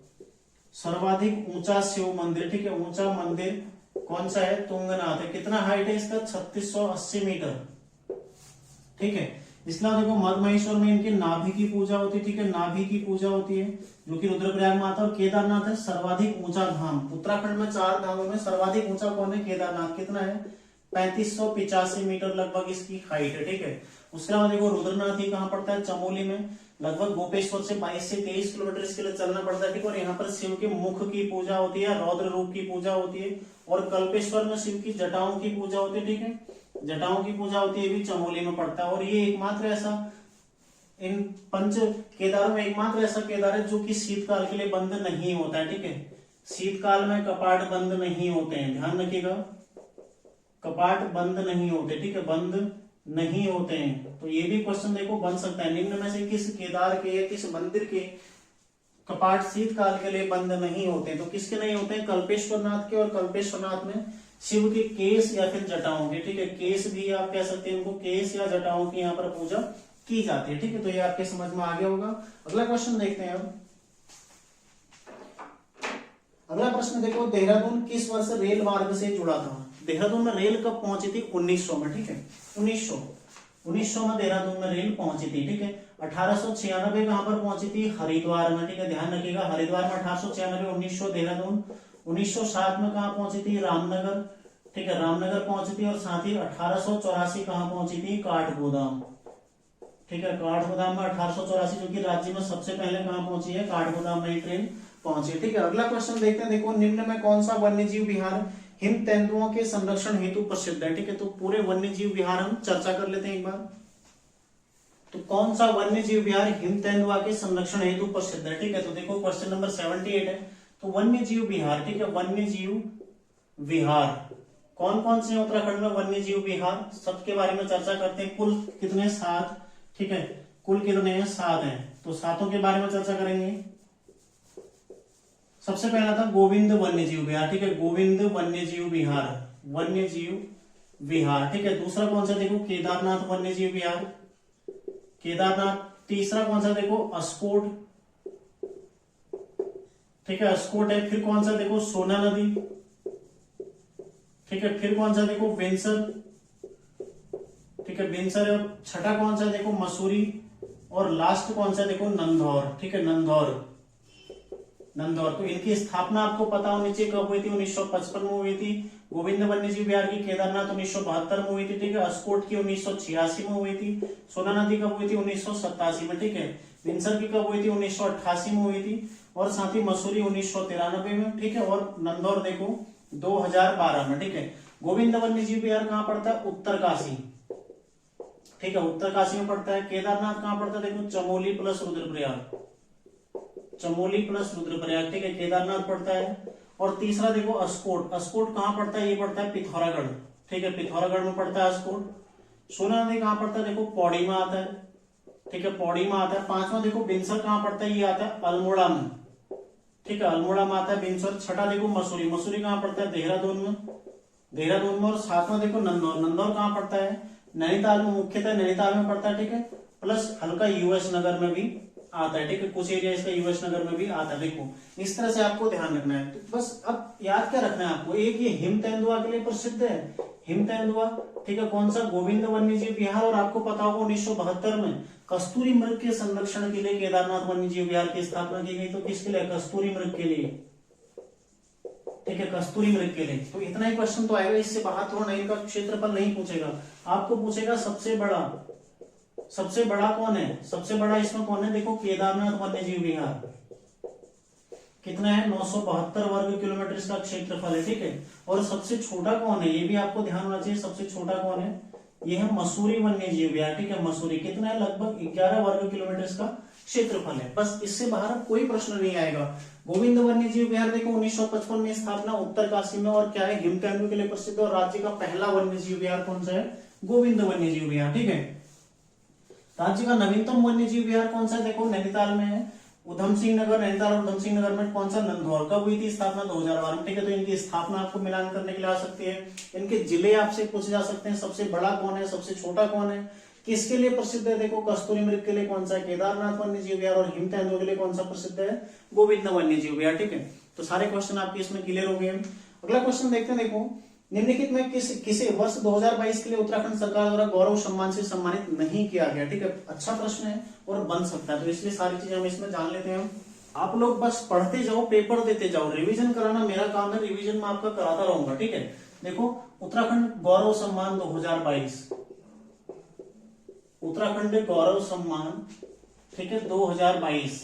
सर्वाधिक ऊंचा शिव मंदिर, ठीक है, ऊंचा मंदिर कौन सा है, तुंगनाथ है। कितना हाइट है इसका, 3680 मीटर, ठीक है। इसके अलावा देखो मद महेश्वर में इनकी नाभि की पूजा होती है, ठीक है, नाभि की पूजा होती है जो कि रुद्रप्रयाग में आता है। और केदारनाथ है सर्वाधिक ऊंचा धाम, उत्तराखंड में 4 धामों में सर्वाधिक ऊंचा कौन है, केदारनाथ, कितना है, 3585 मीटर लगभग इसकी हाइट है, ठीक है। उसके अलावा देखो रुद्रनाथ ही कहां पड़ता है, चमोली में, लगभग गोपेश्वर से 22 से 23 किलोमीटर इसके लिए चलना पड़ता है, ठीक है। और यहाँ पर शिव के मुख की पूजा होती है, रौद्र रूप की पूजा होती है। और कल्पेश्वर में शिव की जटाओं की पूजा होती है, ठीक है, जटाओं की पूजा होती है, भी चमोली में पड़ता है। और ये एकमात्र ऐसा, इन 5 केदारों में एकमात्र ऐसा केदार है जो कि शीतकाल के लिए बंद नहीं होता है, ठीक है। शीतकाल में कपाट बंद नहीं होते हैं, ध्यान रखिएगा, कपाट बंद नहीं होते, ठीक है, बंद नहीं होते हैं। तो ये भी क्वेश्चन देखो बन सकता है, निम्न में से किस केदार के या किस मंदिर के कपाट शीतकाल के लिए बंद नहीं होते। तो किसके नहीं होते हैं? कल्पेश्वर नाथ के। और कल्पेश्वर नाथ में शिव के केस या फिर जटाओं की, ठीक है, केस भी आप कह सकते हैं उनको, केस या जटाओं की यहाँ पर पूजा की जाती है। ठीक है, तो ये आपके समझ में आ गया होगा। अगला क्वेश्चन देखते हैं अब। अगला प्रश्न देखो, देहरादून किस वर्ष रेल मार्ग से जुड़ा था? देहरादून में रेल कब पहुंची थी? 1900 में। ठीक है, 1900 में देहरादून में रेल पहुंची थी। ठीक है, 1896 कहां पर पहुंची थी? हरिद्वार में। ठीक है, ध्यान रखिएगा, हरिद्वार में 1896, 1900 देहरादून। 1907 में कहां पहुंची थी? रामनगर। ठीक है, रामनगर पहुंची थी। और साथ ही 1884 कहां पहुंची थी? काठगोदाम। ठीक है, काठगोदाम में 1884, जो कि राज्य में सबसे पहले कहां पहुंची है? काठगोदाम में ट्रेन पहुंची। ठीक है, अगला क्वेश्चन देखते हैं। देखो, निम्न में कौन सा वन्य जीव विहार हिम तेंदुओं के संरक्षण हेतु प्रसिद्ध है? ठीक है, तो पूरे वन्य जीव विहार हम चर्चा कर लेते हैं एक बार। तो कौन सा वन्य जीव विहार हिम तेंदुआ के संरक्षण हेतु प्रसिद्ध है? ठीक है, तो देखो क्वेश्चन नंबर 78 है। तो वन्य जीव विहार, ठीक है, वन्य जीव विहार कौन कौन से उत्तराखंड में वन्य जीव विहार, सबके बारे में चर्चा करते हैं। कुल कितने? 7। ठीक है, कुल कितने हैं? 7 हैं। तो 7 के बारे में चर्चा करेंगे। सबसे पहला था गोविंद वन्य जीव विहार। ठीक है, गोविंद वन्य जीव विहार, वन्य जीव विहार। ठीक है, दूसरा कौन सा? देखो केदारनाथ वन्य जीव विहार, केदारनाथ। तीसरा कौन सा? देखो अस्कोट। ठीक है, अस्कोट है। फिर कौन सा? देखो सोना नदी। ठीक है, फिर कौन सा? देखो बेंसर। ठीक है, बेंसर है। छठा कौन सा? देखो मसूरी। और लास्ट कौन सा? देखो नंदौर। ठीक है, नंदौर। तो इनकी स्थापना आपको पता होनी चाहिए कब हुई थी? 1955 में हुई थी। गोविंद वन्यजीव विहार की, केदारनाथ 1972 में हुई थी। ठीक है, अस्कोट की 1986 में हुई थी। सोना नदी कब हुई थी? 1987 में। ठीक है, बिनसर की कब हुई थी? 1988 में हुई थी। और साथ ही मसूरी 1993 में। ठीक है, और नंदौर देखो 2012 में। ठीक है, गोविंद वन्यजीव विहार कहाँ पड़ता है? उत्तरकाशी। ठीक है, उत्तरकाशी में पड़ता है। केदारनाथ कहाँ पड़ता है? देखो चमोली प्लस रुद्रप्रयाग, चमोली प्लस रुद्रप्रयाग। ठीक है, केदारनाथ पड़ता है। और तीसरा देखो अस्कोट, अस्कोट कहां पड़ता है? ये पड़ता है पिथौरागढ़। ठीक है, पिथौरागढ़ में पड़ता है अस्कोट। सोना नदी कहां पड़ता है? देखो पौड़ी में आता है। ठीक है, पौड़ी में आता है। पांचवा देखो बिनसर कहां पड़ता है? ये आता है अल्मोड़ा में। ठीक है, अल्मोड़ा में आता है बिनसर। छठा देखो मसूरी, मसूरी कहां पड़ता है? देहरादून में, देहरादून में। और सातवां देखो नंदौर, नंदौर कहां पड़ता है? नैनीताल में, मुख्यतः नैनीताल में पड़ता है। ठीक है, प्लस हल्का यूएस नगर में भी आता है। ठीक है, कुछ एरिया इसका यूएस नगर में भी आता है। देखो इस तरह से आपको ध्यान रखना है। तो बस अब याद क्या रखना है आपको? एक ये हिम तेंदुआ के लिए प्रसिद्ध है, हिम तेंदुआ। ठीक है, कौन सा? गोविंद वन्यजीव विहार। और आपको पता होगा 1972 में कस्तूरी मृग के संरक्षण के लिए केदारनाथ वन्यजीव विहार की स्थापना की गई। तो किसके लिए? कस्तूरी मृग के लिए। ठीक है, कस्तूरी मृग के लिए। तो इतना ही क्वेश्चन तो आएगा, इससे बाहर थोड़ा नहीं, इनका क्षेत्रफल नहीं पूछेगा। आपको पूछेगा सबसे बड़ा, सबसे बड़ा कौन है? सबसे बड़ा इसमें कौन है? देखो केदारनाथ वन्यजीव विहार कितना है? 972 वर्ग किलोमीटर इसका क्षेत्रफल है। ठीक है, और सबसे छोटा कौन है? ये भी आपको ध्यान होना चाहिए। सबसे छोटा कौन है? ये है मसूरी वन्यजीव विहार। ठीक है, मसूरी कितना है? लगभग 11 वर्ग किलोमीटर इसका क्षेत्रफल है। बस इससे बाहर कोई प्रश्न नहीं आएगा। गोविंद वन्यजीव विहार देखो 1955 में स्थापना उत्तरकाशी में। और क्या है? हिम तेंदुए के लिए प्रसिद्ध। और राज्य का पहला वन्यजीव विहार कौन सा है? गोविंद वन्यजीव विहार। ठीक है, राज्य का नवीनतम वन्यजीव विहार कौन सा है? देखो नैनीताल में है, उधम सिंह नगर, नैनीताल और उधम सिंह नगर में। कौन सा? नंदौर। कब हुई थी स्थापना? 2012 में। ठीक है, तो इनकी स्थापना आपको मिलान करने के लिए आ सकती है। इनके जिले आपसे पूछे जा सकते हैं। सबसे बड़ा कौन है? सबसे छोटा कौन है? किसके लिए प्रसिद्ध है? देखो कस्तूरी मृग के लिए कौन सा है? केदारनाथ वन्यजीव विहार। और हिम तेंदुए के लिए कौन सा प्रसिद्ध है? गोविंद वन्यजीव विहार। ठीक है, तो सारे क्वेश्चन आपके इसमें क्लियर हो गए। अगला क्वेश्चन देखते हैं। देखो निम्नलिखित में किसे वर्ष 2022 के लिए उत्तराखंड सरकार द्वारा गौरव सम्मान से सम्मानित नहीं किया गया? ठीक है, अच्छा प्रश्न है और बन सकता है, तो इसलिए सारी चीजें हम इसमें जान लेते हैं। आप लोग बस पढ़ते जाओ, पेपर देते जाओ, रिवीजन कराना मेरा काम है, रिवीजन में आपका कराता रहूंगा। ठीक है, देखो उत्तराखंड गौरव सम्मान 2022, उत्तराखंड गौरव सम्मान, ठीक है, 2022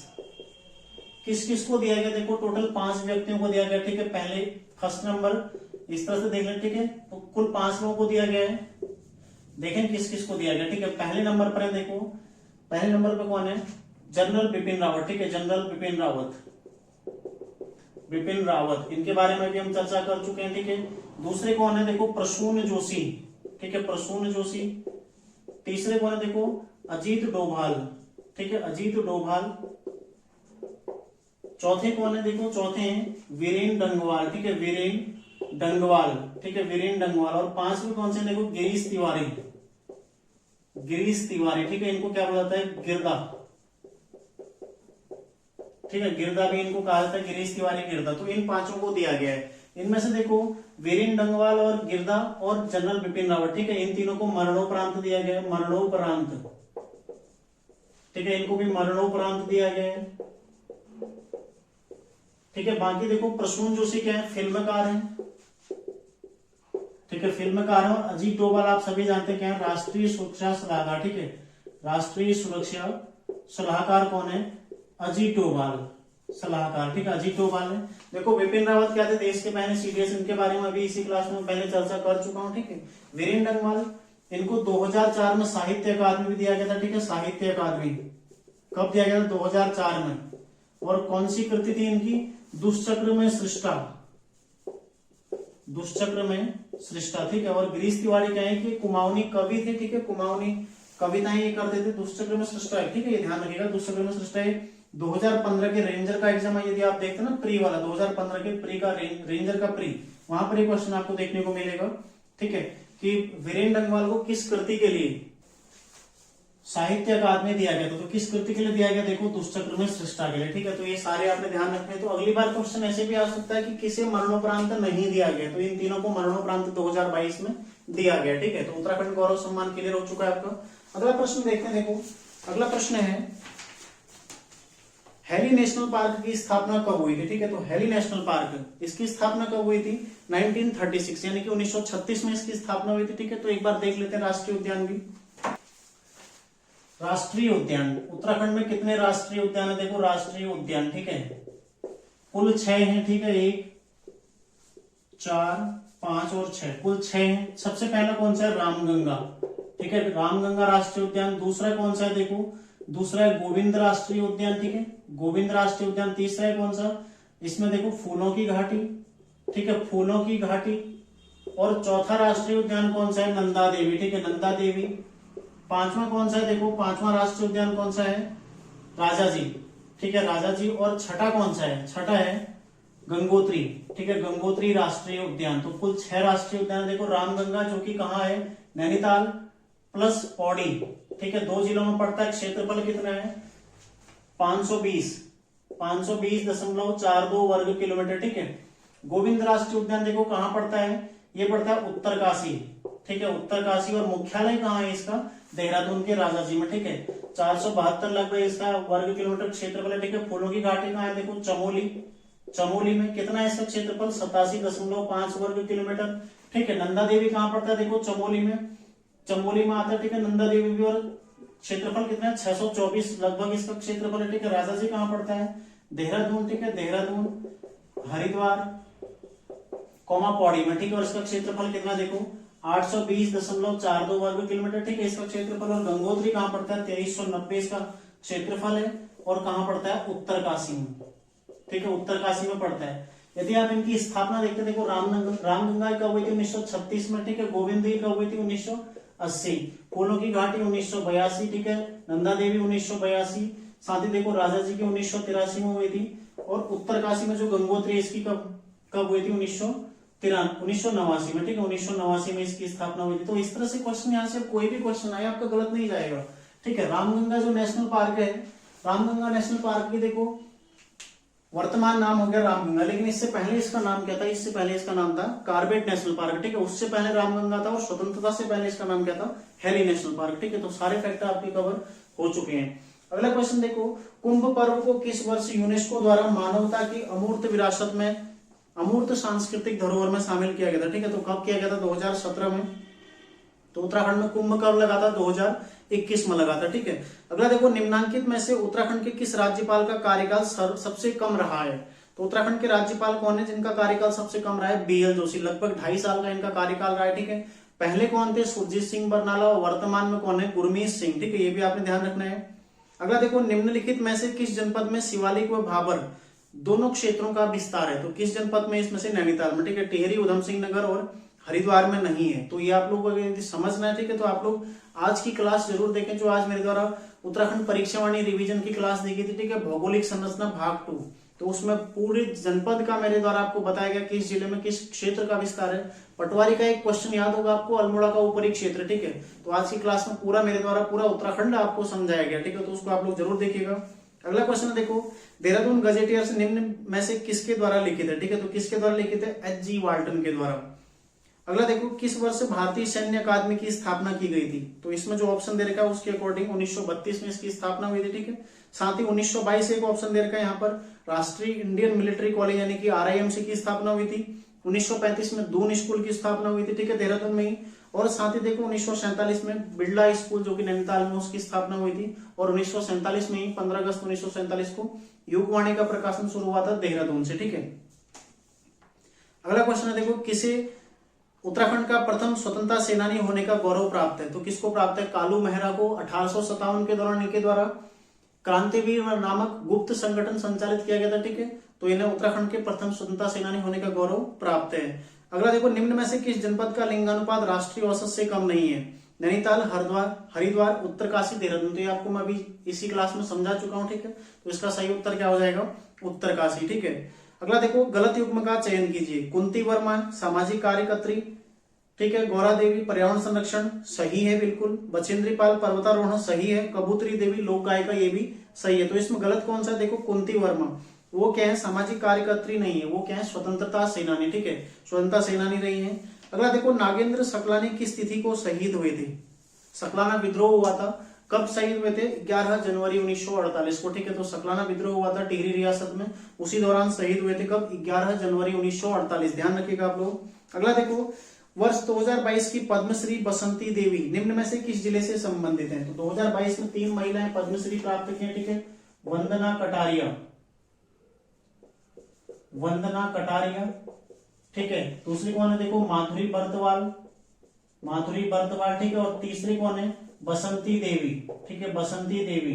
किस किस को दिया गया? देखो टोटल 5 व्यक्तियों को दिया गया। ठीक है, पहले फर्स्ट नंबर इस तरह से देख लें। ठीक है, तो कुल 5 लोगों को दिया गया है। देखें किस किस को दिया गया। ठीक है, पहले नंबर पर है, देखो पहले नंबर पे कौन है? जनरल बिपिन रावत। ठीक है, जनरल बिपिन रावत, बिपिन रावत, इनके बारे में भी हम चर्चा कर चुके हैं। ठीक है, दूसरे कौन है? देखो प्रसून जोशी। ठीक है, प्रसून जोशी। तीसरे कौन है? देखो अजीत डोभाल। ठीक है, अजीत डोभाल। चौथे कौन है, देखो चौथे हैं वीरेंद्र डंगवाल, ठीक है, वीरेंद्र डंगवाल, ठीक है, वीरेंद्र डंगवाल। और पांचवें कौन से, देखो गिरीश तिवारी, गिरीश तिवारी, ठीक है, इनको क्या बोला जाता है, गिरदा, ठीक है, गिरदा भी इनको कहा जाता है, गिरीश तिवारी गिरदा। तो इन पांचों को दिया गया है। इनमें से देखो वीरेंद्र डंगवाल और गिरदा और जनरल बिपिन रावत, ठीक है, इन तीनों को मरणोपरांत दिया गया है, मरणोपरांत, ठीक है, इनको भी मरणोपरांत दिया गया है, ठीक है। बाकी देखो प्रसून जोशी क्या है, फिल्मकार है, ठीक है, फिल्मकार है। और अजीत डोभाल आप सभी जानते हैं क्या है, राष्ट्रीय सुरक्षा सलाहकार, ठीक है, राष्ट्रीय सुरक्षा सलाहकार कौन है, अजीत डोभाल सलाहकार, ठीक है, अजीत डोभाल है। देखो विपिन रावत क्या थे, देश के पहले सीडीएस, इनके बारे में अभी इसी क्लास में पहले चर्चा कर चुका हूं, ठीक है। वीरेंद्र डंगवाल, इनको 2004 में साहित्य अकादमी भी दिया गया था, ठीक है, साहित्य अकादमी कब दिया गया था, 2004 में। और कौन सी कृति थी इनकी, दुष्चक्र में सृष्टा, दुष्चक्र में सृष्टा, ठीक है। और गिरीश तिवारी क्या है कि कुमाऊनी कवि थे, ठीक है, कुमाऊनी कविताएं ये करते थे, दुष्चक्र में सृष्टा है, ठीक है, ये ध्यान रखिएगा, दुष्चक्र में सृष्टा है। 2015 के रेंजर का एग्जाम है, यदि आप देखते हैं ना प्री वाला, 2015 के प्री का रेंजर का प्री, वहां पर एक क्वेश्चन आपको देखने को मिलेगा, ठीक है, कि वीरेंद्र डंगवाल को किस कृति के लिए साहित्य अकादमी दिया गया था, तो किस कृति के लिए दिया गया, देखो दुष्चक्र में सृष्टा के लिए, ठीक है। तो ये सारे आपने ध्यान रखने हैं। तो अगली बार क्वेश्चन ऐसे भी आ सकता है कि किसे मरणोपरांत नहीं दिया गया, तो इन तीनों को मरणोपरांत 2022 में दिया गया, ठीक है। तो उत्तराखंड गौरव सम्मान क्लियर हो चुका है आपका। अगला प्रश्न देखते हैं, देखो अगला प्रश्न है हेली नेशनल पार्क की स्थापना कब हुई थी, ठीक है। तो हेली नेशनल पार्क, इसकी स्थापना कब हुई थी, 1936, यानी कि 1936 में इसकी स्थापना हुई थी, ठीक है। तो एक बार देख लेते हैं राष्ट्रीय उद्यान भी। राष्ट्रीय उद्यान, उत्तराखंड में कितने राष्ट्रीय उद्यान है, देखो राष्ट्रीय उद्यान, ठीक है, कुल 6 हैं, ठीक है, 1 4 5 और 6, कुल 6 हैं। सबसे पहला कौन सा है, रामगंगा, ठीक है, रामगंगा राष्ट्रीय उद्यान। दूसरा कौन सा है, देखो दूसरा है गोविंद राष्ट्रीय उद्यान, ठीक है, गोविंद राष्ट्रीय उद्यान। तीसरा है कौन सा, इसमें देखो फूलों की घाटी, ठीक है, फूलों की घाटी। और चौथा राष्ट्रीय उद्यान कौन सा है, नंदा देवी, ठीक है, नंदा देवी। पांचवा कौन सा है, देखो पांचवा राष्ट्रीय उद्यान कौन सा है, राजा जी, ठीक है, राजा जी। और छठा कौन सा है, छठा है गंगोत्री, ठीक है, गंगोत्री राष्ट्रीय उद्यान। तो कुल 6 राष्ट्रीय उद्यान। देखो रामगंगा जो कि कहाँ है, नैनीताल प्लस पौड़ी, ठीक है, 2 जिलों में पड़ता है। क्षेत्रफल कितना है, 520.42 वर्ग किलोमीटर, ठीक है। गोविंद राष्ट्रीय उद्यान देखो कहां पड़ता है, ये पड़ता है उत्तरकाशी, ठीक है, उत्तरकाशी। और मुख्यालय कहाँ है इसका, देहरादून के राजाजी में, ठीक है। 472 लगभग इसका वर्ग किलोमीटर क्षेत्रफल है, ठीक है। फूलों की घाटी कहाँ है, देखो चमोली, चमोली में कितना है इसका क्षेत्रफल, 87.5 वर्ग किलोमीटर, ठीक है। नंदा देवी कहाँ पड़ता है, देखो चमोली में, चमोली में आता है, ठीक है, नंदा देवी भी। और क्षेत्रफल कितना है, 624 लगभग इसका क्षेत्रफल है, ठीक है। राजा जी कहाँ पड़ता है, देहरादून, ठीक है, देहरादून, हरिद्वार कौमा पौड़ी में, ठीक है। और इसका क्षेत्रफल कितना देखो 820.42 वर्ग किलोमीटर, ठीक है, इसका क्षेत्रफल। और गंगोत्री कहाँ पड़ता है, 2390 इसका क्षेत्रफल है। और कहाँ पड़ता है, उत्तरकाशी में, ठीक है, उत्तरकाशी में पड़ता है। यदि आप इनकी स्थापना देखते हैं, देखो रामगंगा कब हुई थी, 1936 में, ठीक है। गोविंद कब हुई थी, 1980। फूलों की घाटी 1982, ठीक है। नंदा देवी 1982। साथ ही देखो राजा जी की 1983 में हुई थी। और उत्तरकाशी में जो गंगोत्री इसकी कब हुई थी, 1989 में, ठीक है, 1989 में इसकी स्थापना हुई थी। तो इस तरह से क्वेश्चन, यहाँ से कोई भी क्वेश्चन आए आपका गलत नहीं जाएगा, ठीक है। रामगंगा जो नेशनल पार्क है, रामगंगा नेशनल पार्क की देखो वर्तमान नाम हो गया रामगंगा, लेकिन इससे पहले इसका नाम क्या था, इससे पहले इसका नाम था कार्बेट नेशनल पार्क, ठीक है। उससे पहले रामगंगा था। और स्वतंत्रता से पहले इसका नाम क्या था, हेली नेशनल पार्क, ठीक है। तो सारे फैक्टर आपके कवर हो चुके हैं। अगला क्वेश्चन देखो, कुंभ पर्व को किस वर्ष यूनेस्को द्वारा मानवता की अमूर्त विरासत में, अमूर्त सांस्कृतिक धरोहर में शामिल किया गया था, ठीक है। तो कब किया गया था, 2017 में। तो उत्तराखंड में कुंभ कब लगा था, 2021 में लगा था, ठीक है। अगला देखो, निम्नांकित में से उत्तराखंड के किस राज्यपाल का कार्यकाल सबसे कम रहा है। तो उत्तराखंड के राज्यपाल कौन है जिनका कार्यकाल सबसे कम रहा है, BL जोशी, लगभग 2.5 साल का इनका कार्यकाल रहा है, ठीक है। पहले कौन थे, सुरजीत सिंह बरनाला। और वर्तमान में कौन है, गुरमीत सिंह, ठीक है, ये भी आपने ध्यान रखना है। अगला देखो, निम्नलिखित में से किस जनपद में शिवालिक व भाबर दोनों क्षेत्रों का विस्तार है। तो किस जनपद में, इसमें से नैनीताल में, ठीक है। टिहरी, उधम सिंह नगर और हरिद्वार में नहीं है। तो ये आप लोगों को यदि समझना है, ठीक है, तो आप लोग आज की क्लास जरूर देखें, जो आज मेरे द्वारा उत्तराखंड परीक्षावाणी रिवीजन की क्लास देखी थी, ठीक है, भौगोलिक संरचना भाग 2। तो उसमें पूरे जनपद का मेरे द्वारा आपको बताया गया किस जिले में किस क्षेत्र का विस्तार है। पटवारी का एक क्वेश्चन याद होगा आपको, अल्मोड़ा का ऊपरी क्षेत्र, ठीक है। तो आज की क्लास में पूरा मेरे द्वारा पूरा उत्तराखंड आपको समझाया गया, ठीक है, तो उसको आप लोग जरूर देखिएगा। अगला क्वेश्चन है देखो, देहरादून गजेटियर्स निम्न में से किसके द्वारा लिखित है, ठीक है, तो किसके द्वारा लिखित है, H.G. वाल्टन के द्वारा। अगला देखो, किस वर्ष भारतीय सैन्य अकादमी की स्थापना की गई थी, तो इसमें जो ऑप्शन दे रखा है उसके अकॉर्डिंग 1932 में इसकी स्थापना हुई थी, ठीक है। साथ ही 1922 एक ऑप्शन दे रखा है यहाँ पर, राष्ट्रीय इंडियन मिलिट्री कॉलेज यानी कि RIMC की स्थापना हुई थी। 1935 में दून स्कूल की स्थापना हुई थी, ठीक है, देहरादून में ही। और साथ ही देखो 1947 में बिरला स्कूल जो कि नैनीताल में, उसकी स्थापना हुई थी। और 1947 में ही 15 अगस्त 1947 को युगवाणी का प्रकाशन शुरू हुआ था देहरादून से, ठीक है। अगला क्वेश्चन है देखो, किसे उत्तराखंड का प्रथम स्वतंत्रता सेनानी होने का गौरव प्राप्त है, तो किसको प्राप्त है, कालू मेहरा को। 1857 के दौरान इनके द्वारा क्रांतिवीर नामक गुप्त संगठन संचालित किया गया था, ठीक है। तो इन्हें उत्तराखंड के प्रथम स्वतंत्रता सेनानी होने का गौरव प्राप्त है। अगला देखो, निम्न में से किस जनपद का लिंगानुपात राष्ट्रीय औसत से कम नहीं है, नैनीताल, हरिद्वार, उत्तरकाशी, देहरादून। तो ये आपको मैं अभी इसी क्लास में समझा चुका हूं, ठीक है। तो इसका सही उत्तर क्या हो जाएगा, उत्तरकाशी, ठीक है। अगला देखो, गलत युग्म का चयन कीजिए। कुंती वर्मा सामाजिक कार्यकर्त्री, ठीक है। गौरा देवी पर्यावरण संरक्षण, सही है बिल्कुल। बचेंद्री पाल पर्वतारोहण, सही है। कबूतरी देवी लोक गायिका, ये भी सही है। तो इसमें गलत कौन सा है, देखो कुंती वर्मा, वो क्या है, सामाजिक कार्यकर्त्री नहीं है, वो क्या है, स्वतंत्रता सेनानी, ठीक है, स्वतंत्रता सेनानी रही है। अगला देखो, नागेंद्र सकलानी किस तिथि को शहीद हुए थे, सकलाना विद्रोह हुआ था, कब शहीद हुए थे, 11 जनवरी 1948 को, ठीक है। तो सकलाना विद्रोह हुआ था टिहरी रियासत में, उसी दौरान शहीद हुए थे, कब, 11 जनवरी 1948, ध्यान रखिएगा आप लोग। अगला देखो, वर्ष 2022 की पद्मश्री बसंती देवी निम्न में से किस जिले से संबंधित है, तो 2022 में 3 महिलाएं पद्मश्री प्राप्त की हैं, ठीक है। वंदना कटारिया, ठीक है। दूसरी कौन है, देखो माधुरी बर्तवाल, ठीक है। और तीसरी कौन है, बसंती देवी, ठीक है, बसंती देवी।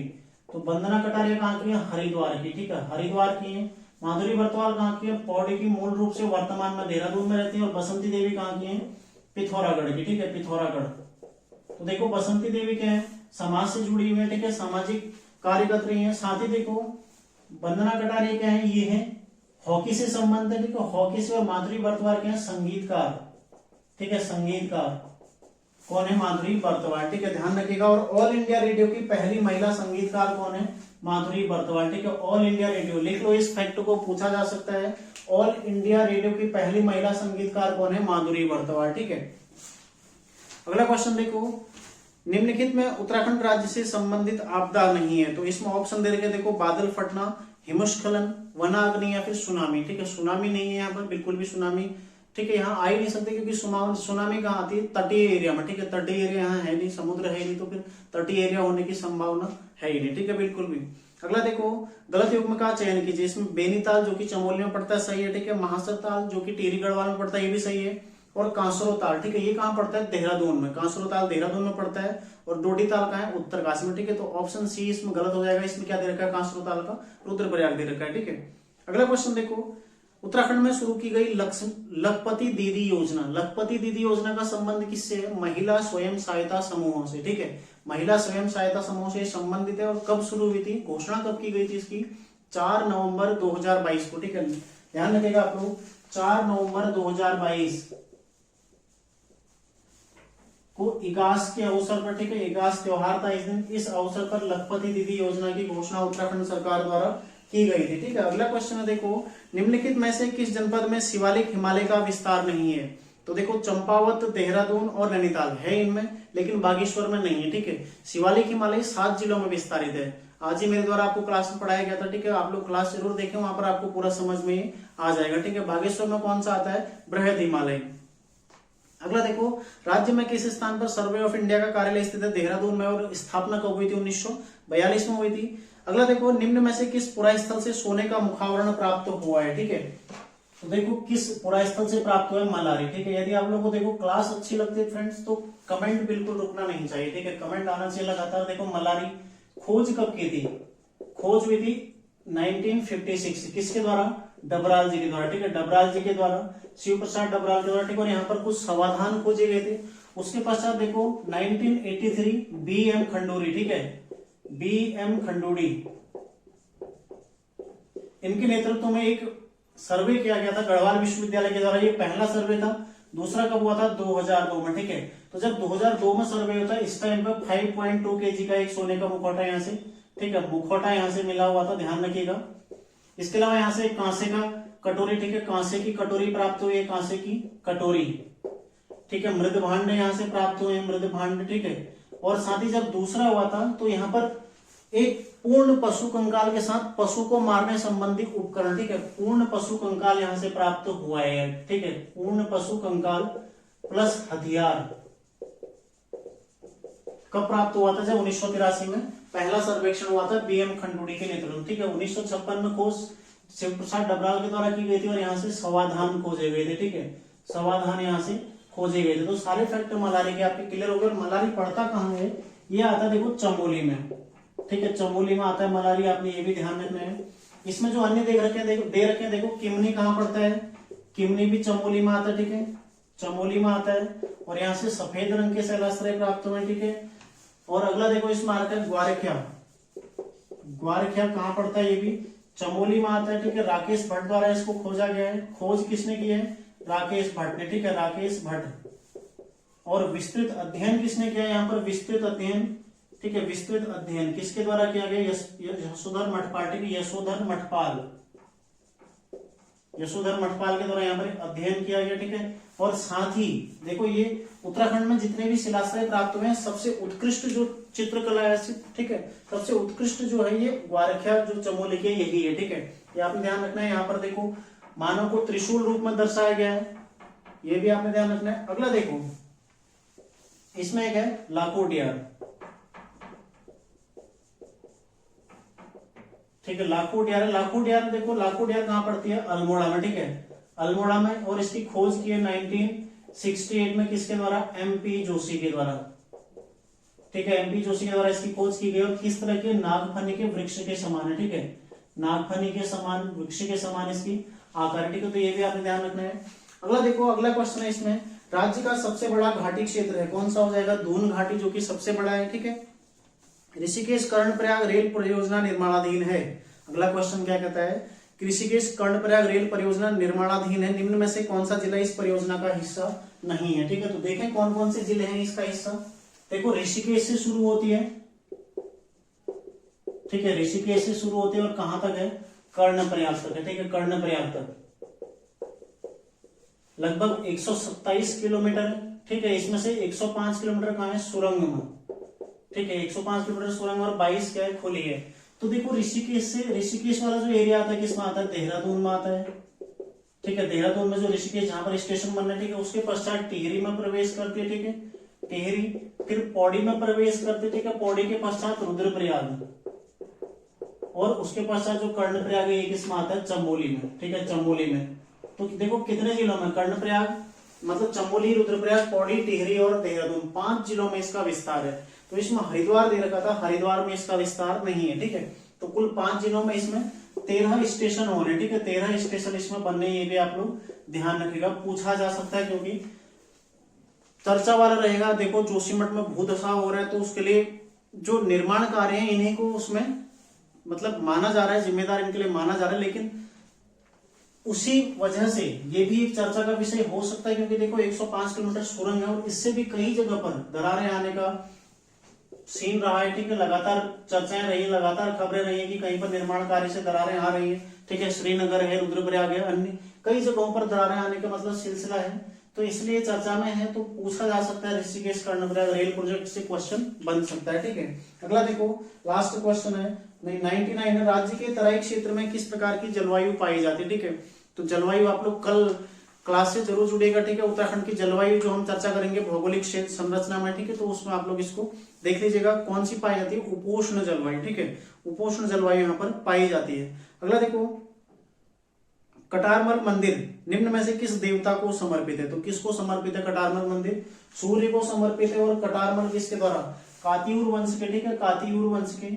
तो वंदना कटारिया कहाँ की है, हरिद्वार की, ठीक है, हरिद्वार की है। माधुरी बर्तवाल कहाँ की है, पौड़ी की, मूल रूप से वर्तमान में देहरादून में रहती है। और बसंती देवी कहाँ की है, पिथौरागढ़ की, ठीक है, पिथौरागढ़। तो देखो बसंती देवी क्या है, समाज से जुड़ी हुई है, ठीक है, सामाजिक कार्यकर्त्री है। साथ ही देखो वंदना कटारिया क्या है, ये है हॉकी से संबंध है, ठीक है, हॉकी से। और माधुरी बर्तवाल क्या है, संगीतकार, ठीक है, संगीतकार। कौन है, माधुरी बर्तवाल, ठीक है, ध्यान रखिएगा। और ऑल इंडिया रेडियो की पहली महिला संगीतकार कौन है, माधुरी बर्तवाल, ठीक है। ऑल इंडिया रेडियो लिख लो, इस फैक्ट को पूछा जा सकता है। ऑल इंडिया रेडियो की पहली महिला संगीतकार कौन है, माधुरी बर्तवाल, ठीक है। अगला क्वेश्चन देखो, निम्नलिखित में उत्तराखंड राज्य से संबंधित आपदा नहीं है, तो इसमें ऑप्शन दे रखे देखो, बादल फटना, हिमस्खलन, वनाग्नि या फिर सुनामी, ठीक है। सुनामी नहीं है यहाँ पर, बिल्कुल भी सुनामी, ठीक है, यहाँ आ ही नहीं सकते, क्योंकि सुनामी कहाँ आती है, तटीय एरिया में, ठीक है। तटीय एरिया यहाँ है नहीं, समुद्र है नहीं, तो फिर तटीय एरिया होने की संभावना है ही नहीं, ठीक है, बिल्कुल भी। अगला देखो, गलत युग्म का चयन कीजिए। इसमें बेनीताल जो कि चमोली में पड़ता है, सही है, ठीक है। महासर ताल जो कि टिहरी गढ़वाल में पड़ता है, ये भी सही है। और कांसरो ताल, ठीक है, ये कहाँ पड़ता है, देहरादून में, कांसरो ताल देहरादून में पड़ता है। और डोडी ताल कहाँ है, उत्तरकाशी में, ठीक है। तो ऑप्शन सी इसमें गलत हो जाएगा। इसमें क्या दे रखा है, कांसरो ताल का रुद्रप्रयाग दे रखा है, ठीक है। अगला क्वेश्चन देखो, उत्तराखंड में शुरू की गई लखपति दीदी योजना, लखपति दीदी योजना का संबंध किससे है, महिला स्वयं सहायता समूहों से, ठीक है, महिला स्वयं सहायता समूह से संबंधित है। और कब शुरू हुई थी, घोषणा कब की गई थी इसकी, 4 नवंबर 2022 को, ठीक है, ध्यान रखिएगा आप लोग। 4 नवंबर 2022 को इगास के अवसर पर, ठीक है, इगास त्योहार था इस दिन। इस अवसर पर लखपति दीदी योजना की घोषणा उत्तराखंड सरकार द्वारा की गई थी, ठीक है। अगला क्वेश्चन है देखो, निम्नलिखित में से किस जनपद में शिवालिक हिमालय का विस्तार नहीं है, तो देखो चंपावत, देहरादून और नैनीताल है इनमें, लेकिन बागेश्वर में नहीं है, ठीक है। शिवालिक हिमालय 7 जिलों में विस्तारित है। आज ही मेरे द्वारा आपको क्लास में पढ़ाया गया था, ठीक है, आप लोग क्लास जरूर देखें, वहां पर आपको पूरा समझ में आ जाएगा, ठीक है। बागेश्वर में कौन सा आता है, बृहद हिमालय। अगला देखो, राज्य में किस स्थान पर सर्वे ऑफ इंडिया का कार्यालय स्थित है, देहरादून में। और स्थापना कब हुई थी, 1942 में हुई थी। अगला देखो, निम्न में से किस पुरास्थल से सोने का मुखावरण प्राप्त हुआ है, ठीक है। तो देखो किस पुरास्थल से प्राप्त हुआ है, मलारी, ठीक है। यदि आप लोगों को देखो क्लास अच्छी लगती है फ्रेंड्स, तो कमेंट बिल्कुल रुकना नहीं चाहिए, ठीक है, कमेंट आना चाहिए लगातार। देखो मलारी खोज कब की थी, खोज हुई थी 1956, किसके द्वारा, डबराल जी के द्वारा, ठीक है, डबराल जी के द्वारा, शिव प्रसाद डबराल के द्वारा, ठीक है। और यहाँ पर कुछ समाधान खोजे गए थे। उसके पश्चात देखो 1983 BM खंडूरी, ठीक है, BM खंडूरी, इनके नेतृत्व में एक सर्वे किया गया था गढ़वाल विश्वविद्यालय के द्वारा। ये पहला सर्वे था। दूसरा कब हुआ था? 2002 में। ठीक है, तो जब 2002 में सर्वे होता है इस टाइम पे 5.2 kg का एक सोने का मुखौटा यहाँ से, ठीक है, मुखौटा यहाँ से मिला हुआ था, ध्यान रखिएगा। इसके अलावा यहाँ से कांसे का कटोरी, ठीक है, कांसे की कटोरी प्राप्त हुई है, कांसे की कटोरी, ठीक है। मृद भांड यहाँ से प्राप्त हुए, मृद भांड, ठीक है। और साथ ही जब दूसरा हुआ था तो यहाँ पर एक पूर्ण पशु कंकाल के साथ पशु को मारने संबंधी उपकरण, ठीक है, पूर्ण पशु कंकाल यहाँ से प्राप्त हुआ है, ठीक है, पूर्ण पशु कंकाल प्लस हथियार कब प्राप्त हुआ था? जब 1983 में पहला सर्वेक्षण हुआ था बीएम खंडूड़ी के नेतृत्व, ठीक है। 1956 में खोज शिव प्रसाद डबराल के द्वारा की गई थी और यहाँ से समाधान खोजे गए थे, ठीक है, समाधान यहाँ से खोजे गए थे। तो सारे फैक्टर मलारी के आपके क्लियर हो गए। मलारी पड़ता कहाँ है? ये आता देखो चमोली में, ठीक है, चमोली में आता है मलारी, आपने ये भी ध्यान रखना है। इसमें जो अन्य दे रखे हैं देखो किमनी कहाँ पड़ता है? किमनी भी चमोली में आता है, ठीक है, चमोली में आता है। और यहाँ से सफेद रंग के शैलाश्रय प्राप्त हुए, ठीक है। और अगला देखो इसमें आता है ग्वारखिया। ग्वारखिया कहाँ पड़ता है? ये भी चमोली में आता है, ठीक है। राकेश भट्ट द्वारा इसको खोजा गया है। खोज किसने की है? राकेश भट्ट ने, ठीक है, राकेश भट्ट। और विस्तृत अध्ययन किसने किया? यहाँ पर विस्तृत अध्ययन, ठीक है, विस्तृत अध्ययन किसके द्वारा किया गया? यशोधर मठपाल, ठीक है, यशोधर मठपाल, यशोधर मठपाल के द्वारा यहाँ पर अध्ययन किया गया, ठीक है। और साथ ही देखो ये उत्तराखंड में जितने भी शिलाश्रय प्राप्त हुए हैं सबसे उत्कृष्ट जो चित्रकला है, ठीक है, सबसे उत्कृष्ट जो है ये ग्वारखिया जो चमोली के यही है, ठीक है। ये आपने ध्यान रखना है। यहाँ पर देखो मानव को त्रिशूल रूप में दर्शाया गया है, ये भी आपने ध्यान रखना है। अगला देखो इसमें एक है लाखोटियार, ठीक है, लाखोटियार। लाखोटियार देखो लाखोटियार कहाँ पड़ती है? अल्मोड़ा में, ठीक है, अल्मोड़ा में। और इसकी खोज की है 1968 में किसके द्वारा? एमपी जोशी के द्वारा, ठीक है, एमपी जोशी के द्वारा इसकी खोज की गई। और किस तरह के? नागफनी के वृक्ष के समान है, ठीक है, नागफनी के समान, वृक्ष के समान इसकी आकार, ठीक है। तो ये भी आपने ध्यान रखना है। अगला देखो अगला क्वेश्चन है इसमें, राज्य का सबसे बड़ा घाटी क्षेत्र है, कौन सा हो जाएगा? दून घाटी, जो कि सबसे बड़ा है, ठीक है। ऋषिकेश कर्णप्रयाग रेल परियोजना निर्माणाधीन है। अगला क्वेश्चन क्या कहता है? ऋषिकेश कर्णप्रयाग रेल परियोजना निर्माणाधीन है, निम्न में से कौन सा जिला इस परियोजना का हिस्सा नहीं है, ठीक है। तो देखें कौन कौन से जिले हैं इसका हिस्सा। देखो ऋषिकेश से शुरू होती है, ठीक है, ऋषिकेश से शुरू होती है और कहां तक है? कर्णप्रयाग तक है, ठीक है, कर्णप्रयाग तक लगभग 127 किलोमीटर, ठीक है। इसमें से 105 किलोमीटर कहाँ है? सुरंग में, ठीक है, 105 किलोमीटर सुरंग और 22 क्या है? खुली है। तो देखो ऋषिकेश से, ऋषिकेश वाला जो एरिया आता है किसमें आता है? देहरादून में आता है, ठीक है, देहरादून में जो ऋषिकेश जहां पर स्टेशन बन रहा है, ठीक है, उसके पश्चात टिहरी में प्रवेश करती है, ठीक है, टिहरी, फिर पौड़ी में प्रवेश करते, ठीक है, पौड़ी के पश्चात रुद्रप्रयाग, और उसके पश्चात जो कर्णप्रयाग है ये किसमें आता है? चमोली में, ठीक है, चमोली में। तो देखो कितने जिलों में? कर्णप्रयाग मतलब चमोली, रुद्रप्रयाग, पौड़ी, टिहरी और देहरादून, 5 जिलों में इसका विस्तार है। तो इसमें हरिद्वार दे रखा था, हरिद्वार में इसका विस्तार नहीं है, ठीक है। तो कुल 5 जिलों में इसमें 13 स्टेशन हो रहे, ठीक है, 13 स्टेशन इसमें बनने, ये भी आप लोग ध्यान रखिएगा, पूछा जा सकता है क्योंकि चर्चा वाला रहेगा। देखो जोशीमठ में भूदशा हो रहा है तो उसके लिए जो निर्माण कार्य है इन्हीं को उसमें मतलब माना जा रहा है, जिम्मेदार इनके लिए माना जा रहा है, लेकिन उसी वजह से ये भी एक चर्चा का विषय हो सकता है क्योंकि देखो 105 किलोमीटर सुरंग है और इससे भी कई जगह पर दरारें आने का सीन रहा है, ठीक है, लगातार चर्चाएं रही, लगातार खबरें रही है कि कहीं पर निर्माण कार्य से दरारें आ रही है, ठीक है, श्रीनगर है, रुद्रप्रयाग है, अन्य कई जगहों पर दरारें आने का मतलब सिलसिला है, तो इसलिए चर्चा में है। तो पूछा जा सकता है ऋषिकेश कर्णप्रयाग रेल प्रोजेक्ट से क्वेश्चन बन सकता है, ठीक है। अगला देखो लास्ट क्वेश्चन है 99 राज्य के तराई क्षेत्र में किस प्रकार की जलवायु पाई जाती है, ठीक है। तो जलवायु आप लोग कल क्लास से जरूर जुड़ेगा, ठीक है। उत्तराखंड की जलवायु जो हम चर्चा करेंगे भौगोलिक क्षेत्र संरचना में, ठीक है, तो उसमें आप लोग इसको देख लीजिएगा कौन सी पाई जाती है? उपोष्ण जलवायु, ठीक है, उपोष्ण जलवायु यहाँ पर पाई जाती है। अगला देखो कटारमल मंदिर निम्न में से किस देवता को समर्पित है? तो किसको समर्पित है कटारमल मंदिर? सूर्य को समर्पित है। और कटारमल किसके द्वारा? कातियूर वंश के, ठीक है, कातियूर वंश के,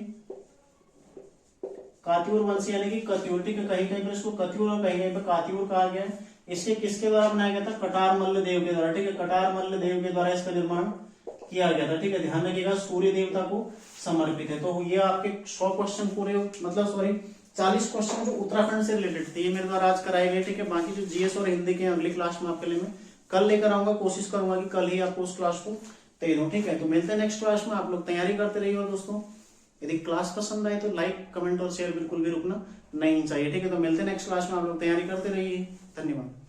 कातियूर वंश यानी कि कतियूर, ठीक है, कहीं कहीं पर इसको कतियूर और कहीं कहीं पर कातियूर कहा गया है। इसके किसके द्वारा बनाया गया था? कटारमल्ल देव के द्वारा, ठीक है, कटारमल्ल देव के द्वारा इसका निर्माण किया गया था, ठीक है, ध्यान रखिएगा सूर्य देवता को समर्पित है। तो ये आपके 100 क्वेश्चन पूरे मतलब सॉरी 40 क्वेश्चन जो उत्तराखंड से रिलेटेड थे ये मेरे द्वारा आज कराए गए, ठीक है। बाकी जो जीएस और हिंदी के अगली क्लास में आपके लिए मैं कल लेकर आऊंगा, कोशिश करूंगा कि कल ही आपको उस क्लास को दे दूं, ठीक है। तो मिलते हैं नेक्स्ट क्लास में, आप लोग तैयारी करते रहिएगा दोस्तों। यदि क्लास पसंद आए तो लाइक कमेंट और शेयर बिल्कुल भी रुकना नहीं चाहिए, ठीक है। तो मिलते हैं नेक्स्ट क्लास में, आप लोग तैयारी करते रहिए। धन्यवाद।